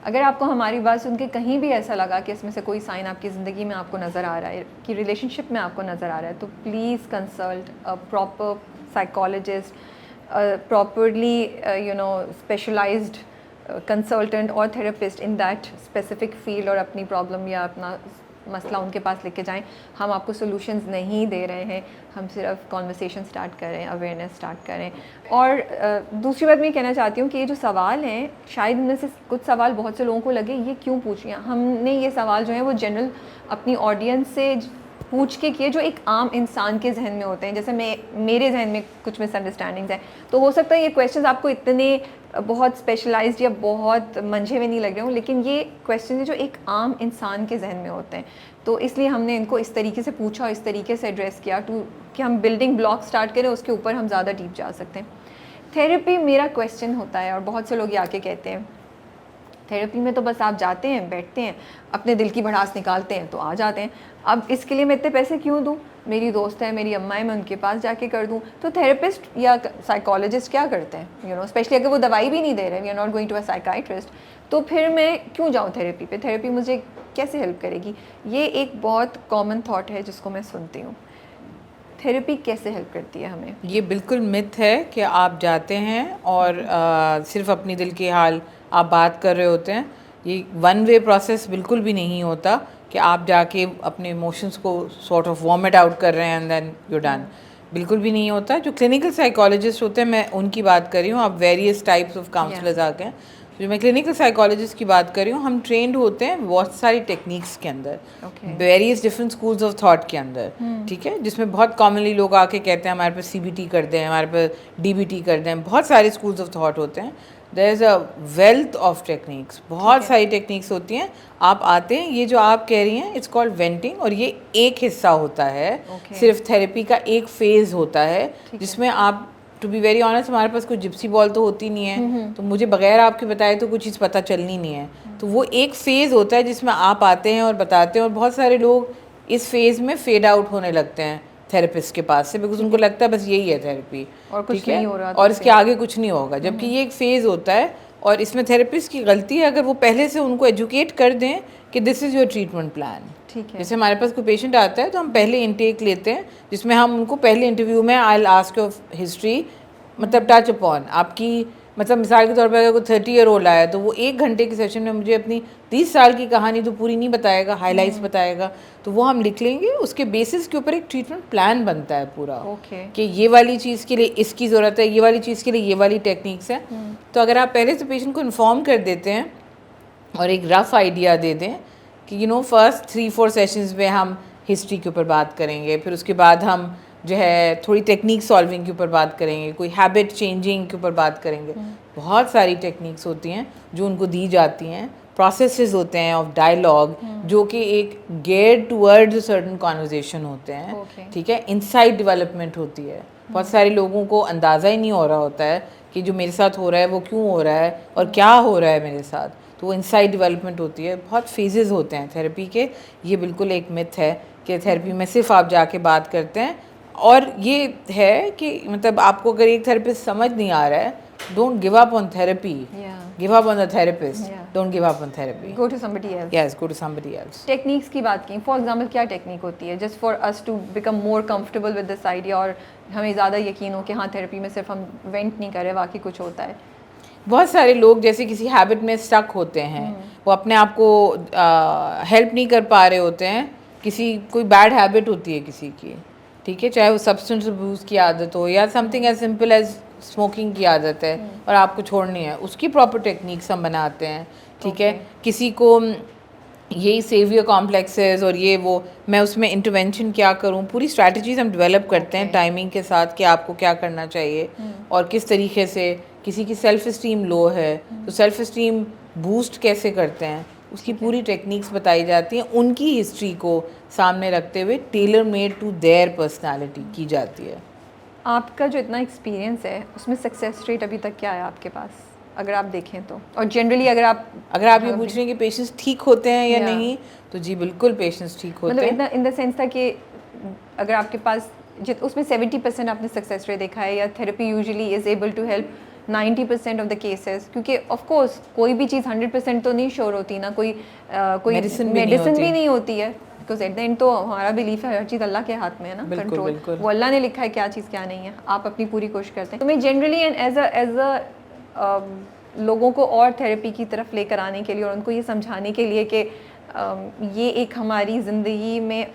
अगर आपको हमारी बात सुन के कहीं भी ऐसा लगा कि इसमें से कोई साइन आपकी ज़िंदगी में आपको नज़र आ रहा है, कि रिलेशनशिप में आपको नज़र आ रहा है, तो please consult a proper psychologist, properly specialised consultant और therapist in that specific field, और अपनी प्रॉब्लम या अपना मसला उनके पास लेके जाएं। हम आपको सॉल्यूशंस नहीं दे रहे हैं, हम सिर्फ कॉन्वर्सेशन स्टार्ट करें, अवेयरनेस स्टार्ट करें। और दूसरी बात मैं कहना चाहती हूँ कि ये जो सवाल हैं, शायद इनमें से कुछ सवाल बहुत से लोगों को लगे ये क्यों पूछ रही हैं। हमने ये सवाल जो है वो जनरल अपनी ऑडियंस से पूछ के किए जो एक आम इंसान के जहन में होते हैं। जैसे मेरे जहन में कुछ मिसअंडरस्टैंडिंग्स हैं, तो हो सकता है ये क्वेश्चंस आपको इतने बहुत स्पेशलाइज्ड या बहुत मंझे हुए नहीं लग रहे हों, लेकिन ये क्वेश्चन है जो एक आम इंसान के जहन में होते हैं। तो इसलिए हमने इनको इस तरीके से पूछा और इस तरीके से एड्रेस किया कि हम बिल्डिंग ब्लॉक स्टार्ट करें, उसके ऊपर हम ज़्यादा डीप जा सकते हैं। थेरेपी मेरा क्वेश्चन होता है और बहुत से लोग ये आके कहते हैं थेरेपी में तो बस आप जाते हैं, बैठते हैं, अपने दिल की भड़ास निकालते हैं तो आ जाते हैं। अब इसके लिए मैं इतने पैसे क्यों दूँ? मेरी दोस्त है, मेरी अम्मा है, मैं उनके पास जाके कर दूँ। तो थेरेपिस्ट या साइकोलॉजिस्ट क्या करते हैं, स्पेशली अगर वो दवाई भी नहीं दे रहे, we are not going to a psychiatrist, तो फिर मैं क्यों जाऊँ थेरेपी पे? थेरेपी मुझे कैसे हेल्प करेगी? ये एक बहुत कॉमन थॉट है जिसको मैं सुनती हूँ। थेरेपी कैसे हेल्प करती है हमें? ये बिल्कुल मिथ है कि आप जाते हैं और सिर्फ अपनी दिल के हाल आप बात कर रहे होते हैं। ये वन वे प्रोसेस बिल्कुल भी नहीं होता कि आप जाके अपने इमोशंस को सॉर्ट ऑफ वॉमिट आउट कर रहे हैं एंड देन यू डन। बिल्कुल भी नहीं होता। जो क्लिनिकल साइकोलॉजिस्ट होते हैं, मैं उनकी बात कर रही हूँ, आप वेरियस टाइप्स ऑफ काउंसलर्स आके हैं। जो मैं क्लिनिकल साइकोलॉजिस्ट की बात कर रही हूँ, हम ट्रेंड होते हैं बहुत सारी टेक्निक्स के अंदर, various different schools of thought के अंदर, ठीक है, जिसमें बहुत कॉमनली लोग आके कहते हैं हमारे पास CBT कर दें, हमारे पास DBT कर दें। बहुत सारे स्कूल्स ऑफ थॉट होते हैं। There is a wealth of techniques, बहुत सारी टेक्निक्स होती हैं। आप आते हैं, ये जो आप कह रही हैं इट्स कॉल्ड वेंटिंग, और ये एक हिस्सा होता है, सिर्फ थेरेपी का एक फेज होता है, जिसमें आप, टू बी वेरी ऑनेस्ट, हमारे पास कोई जिप्सी बॉल तो होती नहीं है, तो मुझे बगैर आपके बताए तो कुछ चीज़ पता चलनी नहीं है। तो वो एक फ़ेज़ होता है जिसमें आप आते हैं और बताते हैं, और बहुत सारे लोग इस फेज़ में फेड आउट होने लगते हैं थेरेपिस्ट के पास से, बिकॉज उनको लगता है बस यही है थेरेपी और कुछ नहीं हो रहा, और इसके आगे कुछ नहीं होगा। जबकि ये एक फ़ेज़ होता है, और इसमें थेरेपिस्ट की गलती है अगर वो पहले से उनको एजुकेट कर दें कि this is your treatment plan. ठीक है। जैसे हमारे पास कोई पेशेंट आता है तो हम पहले इंटेक लेते हैं, जिसमें हम उनको पहले इंटरव्यू में I will ask your history, मतलब टच अपॉन आपकी, मतलब मिसाल के तौर पर अगर कोई 30 ईयर ओल्ड आया तो वो 1 घंटे के सेशन में मुझे अपनी 30 साल की कहानी तो पूरी नहीं बताएगा, हाइलाइट्स बताएगा, तो वो हम लिख लेंगे। उसके बेसिस के ऊपर एक ट्रीटमेंट प्लान बनता है पूरा, कि ये वाली चीज़ के लिए इसकी ज़रूरत है, ये वाली चीज़ के लिए ये वाली टेक्निक्स है। तो अगर आप पहले से पेशेंट को इन्फॉर्म कर देते हैं और एक रफ़ आइडिया दे दें कि फर्स्ट 3-4 सेशंस में हम हिस्ट्री के ऊपर बात करेंगे, फिर उसके बाद हम जो है थोड़ी टेक्निक सॉल्विंग के ऊपर बात करेंगे, कोई हैबिट चेंजिंग के ऊपर बात करेंगे। बहुत सारी टेक्निक्स होती हैं जो उनको दी जाती हैं, प्रोसेसेस होते हैं ऑफ डायलॉग, जो कि एक गेयर टूवर्ड्स सर्टन कॉन्वर्जेसन होते हैं, ठीक है। इनसाइट डेवलपमेंट होती है। बहुत सारे लोगों को अंदाज़ा ही नहीं हो रहा होता है कि जो मेरे साथ हो रहा है वो क्यों हो रहा है और क्या हो रहा है मेरे साथ, तो वो इनसाइट डेवलपमेंट होती है। बहुत फेजेस होते हैं थेरेपी के। ये बिल्कुल एक मिथ है कि थेरेपी में सिर्फ आप जाके बात करते हैं, और ये है कि मतलब आपको अगर एक थेरेपिस्ट समझ नहीं आ रहा है, don't give up on therapy, give up on the therapist, don't give up on therapy, go to somebody else. Yes, go to somebody else. Techniques की बात की, फॉर एग्जांपल क्या टेक्निक होती है just for us to become more comfortable with this idea, और हमें ज़्यादा यकीन हो कि हाँ थेरेपी में सिर्फ हम वेंट नहीं कर रहे, बाकी कुछ होता है? बहुत सारे लोग जैसे किसी हैबिट में स्टक होते हैं, वो अपने आप को हेल्प नहीं कर पा रहे होते हैं, कोई बैड हैबिट होती है किसी की, ठीक है, चाहे वो सब्सटेंस अब्यूज़ की आदत हो या something as simple as smoking की आदत है और आपको छोड़नी है, उसकी प्रॉपर टेक्निक्स हम बनाते हैं, ठीक है। किसी को यही सेवियर कॉम्प्लेक्सेस और ये वो, मैं उसमें इंटरवेंशन क्या करूं, पूरी स्ट्रैटेजीज हम डेवलप करते हैं टाइमिंग के साथ कि आपको क्या करना चाहिए और किस तरीके से। किसी की सेल्फ इस्टीम लो है तो सेल्फ इस्टीम बूस्ट कैसे करते हैं, उसकी पूरी टेक्निक्स बताई जाती हैं, उनकी हिस्ट्री को सामने रखते हुए tailor made to their personality की जाती है। आपका जो इतना एक्सपीरियंस है उसमें सक्सेस रेट अभी तक क्या है आपके पास, अगर आप देखें तो? और जनरली अगर आप ये पूछ रहे हैं कि पेशेंट्स ठीक होते हैं या नहीं, तो जी बिल्कुल पेशेंट्स ठीक होते हैं। मतलब इन द सेंस था कि अगर आपके पास उसमें 70% आपने सक्सेस रेट देखा है, या therapy usually is able to help 90% of the cases, क्योंकि ऑफ कोर्स कोई भी चीज़ 100% तो नहीं श्योर होती ना, कोई मेडिसिन भी नहीं होती है, बिकॉज एट द एंड तो हमारा बिलीफ है हर चीज़ अल्लाह के हाथ में है ना, कंट्रोल वो अल्लाह ने लिखा है क्या चीज़ क्या नहीं है, आप अपनी पूरी कोशिश करते हैं। तो मैं जनरली एंड एज अ लोगों को और थेरेपी की तरफ लेकर आने के लिए और उनको ये समझाने के लिए कि ये एक हमारी ज़िंदगी में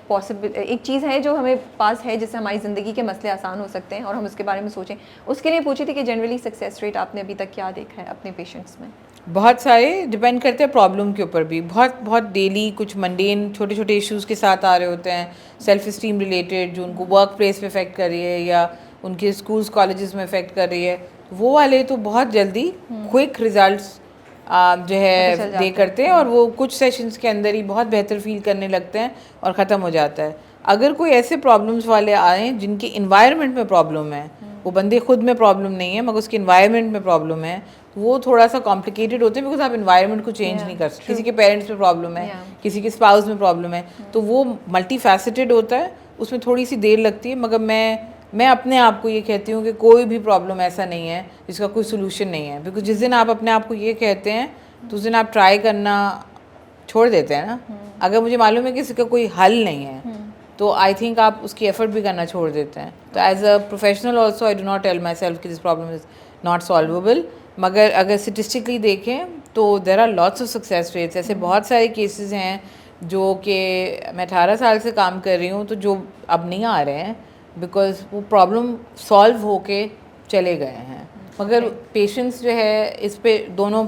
पॉसिबल एक चीज़ है जो हमें पास है, जिससे हमारी ज़िंदगी के मसले आसान हो सकते हैं और हम उसके बारे में सोचें, उसके लिए पूछी थी कि जनरली सक्सेस रेट आपने अभी तक क्या देखा है अपने पेशेंट्स में? बहुत सारे डिपेंड करते हैं प्रॉब्लम के ऊपर भी, बहुत बहुत डेली कुछ मंडेन छोटे छोटे इश्यूज़ के साथ आ रहे होते हैं, सेल्फ इस्टीम रिलेटेड, जो उनको वर्क प्लेस पे इफेक्ट कर रही है या उनके स्कूल्स कॉलेजेस में इफेक्ट कर रही है, वो वाले तो बहुत जल्दी क्विक रिजल्ट्स जो है दे करते हैं और वो कुछ सेशंस के अंदर ही बहुत बेहतर फील करने लगते हैं और ख़त्म हो जाता है। अगर कोई ऐसे प्रॉब्लम्स वाले आए जिनके इन्वायरमेंट में प्रॉब्लम है, वो बंदे खुद में प्रॉब्लम नहीं है मगर उसके इन्वायरमेंट में प्रॉब्लम है, तो वो थोड़ा सा कॉम्प्लिकेटेड होते हैं बिकॉज आप इन्वायरमेंट को चेंज नहीं कर सकते। किसी के पेरेंट्स में प्रॉब्लम है, किसी के स्पाउस में प्रॉब्लम है, तो वो मल्टी फैसेटेड होता है, उसमें थोड़ी सी देर लगती है। मगर मैं अपने आप को ये कहती हूँ कि कोई भी प्रॉब्लम ऐसा नहीं है जिसका कोई सोल्यूशन नहीं है, बिकॉज जिस दिन आप अपने आप को ये कहते हैं तो उस दिन आप ट्राई करना छोड़ देते हैं ना। अगर मुझे मालूम है कि इसका कोई हल नहीं है तो आई थिंक आप उसकी एफर्ट भी करना छोड़ देते हैं। तो as a professional also I do not tell myself कि this problem is not solvable, मगर अगर स्टेटिस्टिकली देखें तो there are lots of success rates. ऐसे बहुत सारे केसेस हैं जो कि मैं 18 साल से काम कर रही हूँ तो जो अब नहीं आ रहे हैं बिकॉज वो प्रॉब्लम सॉल्व होके चले गए हैं। मगर पेशेंट्स जो है इस पे दोनों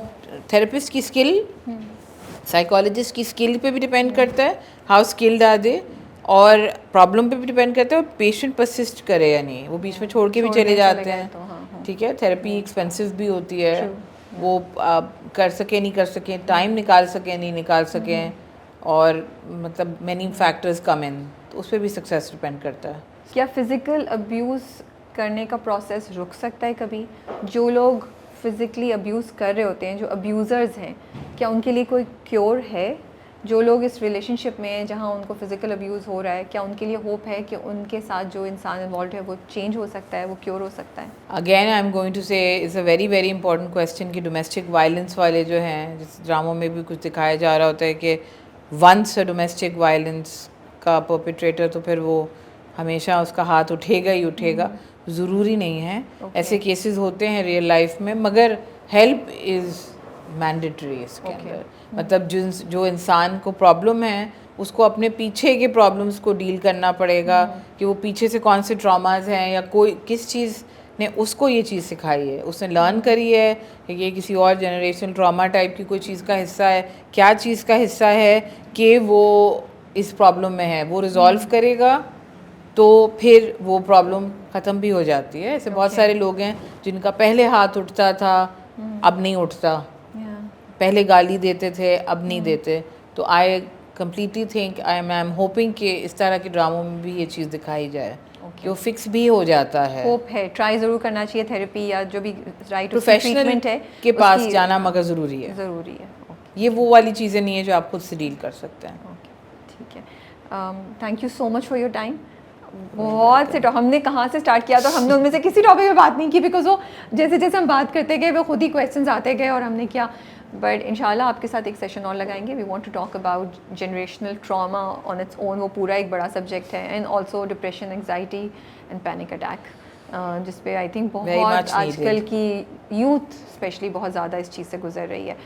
थेरेपिस्ट की स्किल, साइकोलॉजिस्ट की स्किल पे भी डिपेंड करता है, हाउ स्किल्ड आर दे, और प्रॉब्लम पे भी डिपेंड करता है और पेशेंट परसिस्ट करे या नहीं, वो बीच में छोड़ के भी चले जाते हैं। ठीक है, थेरेपी एक्सपेंसिव भी होती है, वो कर सके नहीं कर सकें, टाइम निकाल सकें नहीं निकाल सकें, और मतलब मैनी फैक्टर्स कम इन, तो उस पर भी सक्सेस डिपेंड करता है। क्या फिज़िकल अब्यूज़ करने का प्रोसेस रुक सकता है कभी? जो लोग फिज़िकली अब्यूज़ कर रहे होते हैं, जो अब्यूज़र्स हैं, क्या उनके लिए कोई क्योर है? जो लोग इस रिलेशनशिप में हैं जहाँ उनको फिज़िकल अब्यूज़ हो रहा है, क्या उनके लिए होप है कि उनके साथ जो इंसान इन्वॉल्व है वो चेंज हो सकता है, वो क्योर हो सकता है? Again I am going to say is a very very important question कि डोमेस्टिक वायलेंस वाले जो हैं, जिस ड्रामों में भी कुछ दिखाया जा रहा होता है कि वंस डोमेस्टिक वायलेंस का परपेट्रेटर तो फिर वो हमेशा उसका हाथ उठेगा ही उठेगा। ज़रूरी नहीं है, ऐसे केसेस होते हैं रियल लाइफ में, मगर हेल्प इज़ मैंडेटरी इसके अंदर। मतलब जो इंसान को प्रॉब्लम है उसको अपने पीछे के प्रॉब्लम्स को डील करना पड़ेगा कि वो पीछे से कौन से ट्रॉमाज हैं या कोई किस चीज़ ने उसको ये चीज़ सिखाई है, उसने लर्न करी है कि ये किसी और जनरेशन ट्रॉमा टाइप की कोई चीज़ का हिस्सा है, क्या चीज़ का हिस्सा है कि वो इस प्रॉब्लम में है, वो रिजॉल्व करेगा तो फिर वो प्रॉब्लम ख़त्म भी हो जाती है। ऐसे बहुत सारे लोग हैं जिनका पहले हाथ उठता था, अब नहीं उठता, पहले गाली देते थे अब नहीं देते। तो I completely think I am hoping कि इस तरह के ड्रामों में भी ये चीज़ दिखाई जाए कि वो फिक्स भी हो जाता है। होप है, ट्राई ज़रूर करना चाहिए थेरेपी या जो भी राइट प्रोफेशनल है के पास जाना मगर ज़रूरी है। ज़रूरी है। ये वो वाली चीज़ें नहीं है जो आप खुद से डील कर सकते हैं। ठीक है, thank you so much for your time. बहुत से हमने कहाँ से स्टार्ट किया, तो हमने उनमें से किसी टॉपिक पे बात नहीं की बिकॉज वो जैसे जैसे हम बात करते गए वो खुद ही क्वेश्चंस आते गए और हमने किया। बट इंशाल्लाह आपके साथ एक सेशन और लगाएंगे। We want to talk about generational trauma on its own, वो पूरा एक बड़ा सब्जेक्ट है, and also depression, anxiety and panic attack, जिस पे आई थिंक बहुत आजकल की यूथ स्पेशली बहुत ज़्यादा इस चीज़ से गुजर रही है।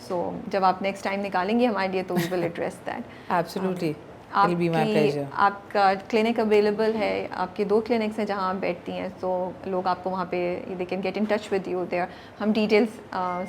सो जब आप नेक्स्ट टाइम निकालेंगे हमारे लिए तो we will address that. Absolutely. आपका क्लिनिक अवेलेबल है, आपके 2 क्लिनिक्स हैं जहाँ आप बैठती हैं, तो लोग आपको वहाँ पे they can get in touch with you there. हम डिटेल्स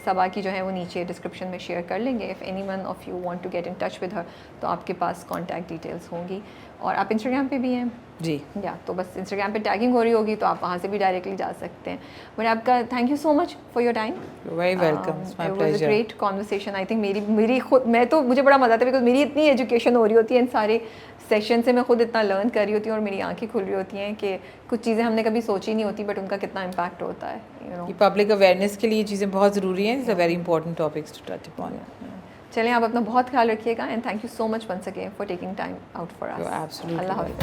सबा की जो है वो नीचे डिस्क्रिप्शन में शेयर कर लेंगे। If any one of you want to get in touch with her तो आपके पास कॉन्टैक्ट डिटेल्स होंगी। और आप इंस्टाग्राम पे भी हैं जी, या तो बस इंस्टाग्राम पे टैगिंग हो रही होगी तो आप वहाँ से भी डायरेक्टली जा सकते हैं। बट आपका thank you so much for your time. Very welcome, it's my pleasure. Great conversation. I think मेरी खुद मैं तो मुझे बड़ा मज़ा आता है बिकॉज मेरी इतनी एजुकेशन हो रही होती है इन सारे सेशन से, मैं खुद इतना लर्न कर रही होती हूँ और मेरी आंखें खुल रही होती हैं कि कुछ चीज़ें हमने कभी सोची नहीं होती बट उनका कितना इम्पैक्ट होता है। यू नो, पब्लिक अवेयरनेस के लिए ये चीज़ें बहुत ज़रूरी हैं। It's a very important topics to touch upon. चलें, आप अपना बहुत ख्याल रखिएगा and thank you so much once again for taking time out for us. Absolutely. अल्लाह हाफ़िज़।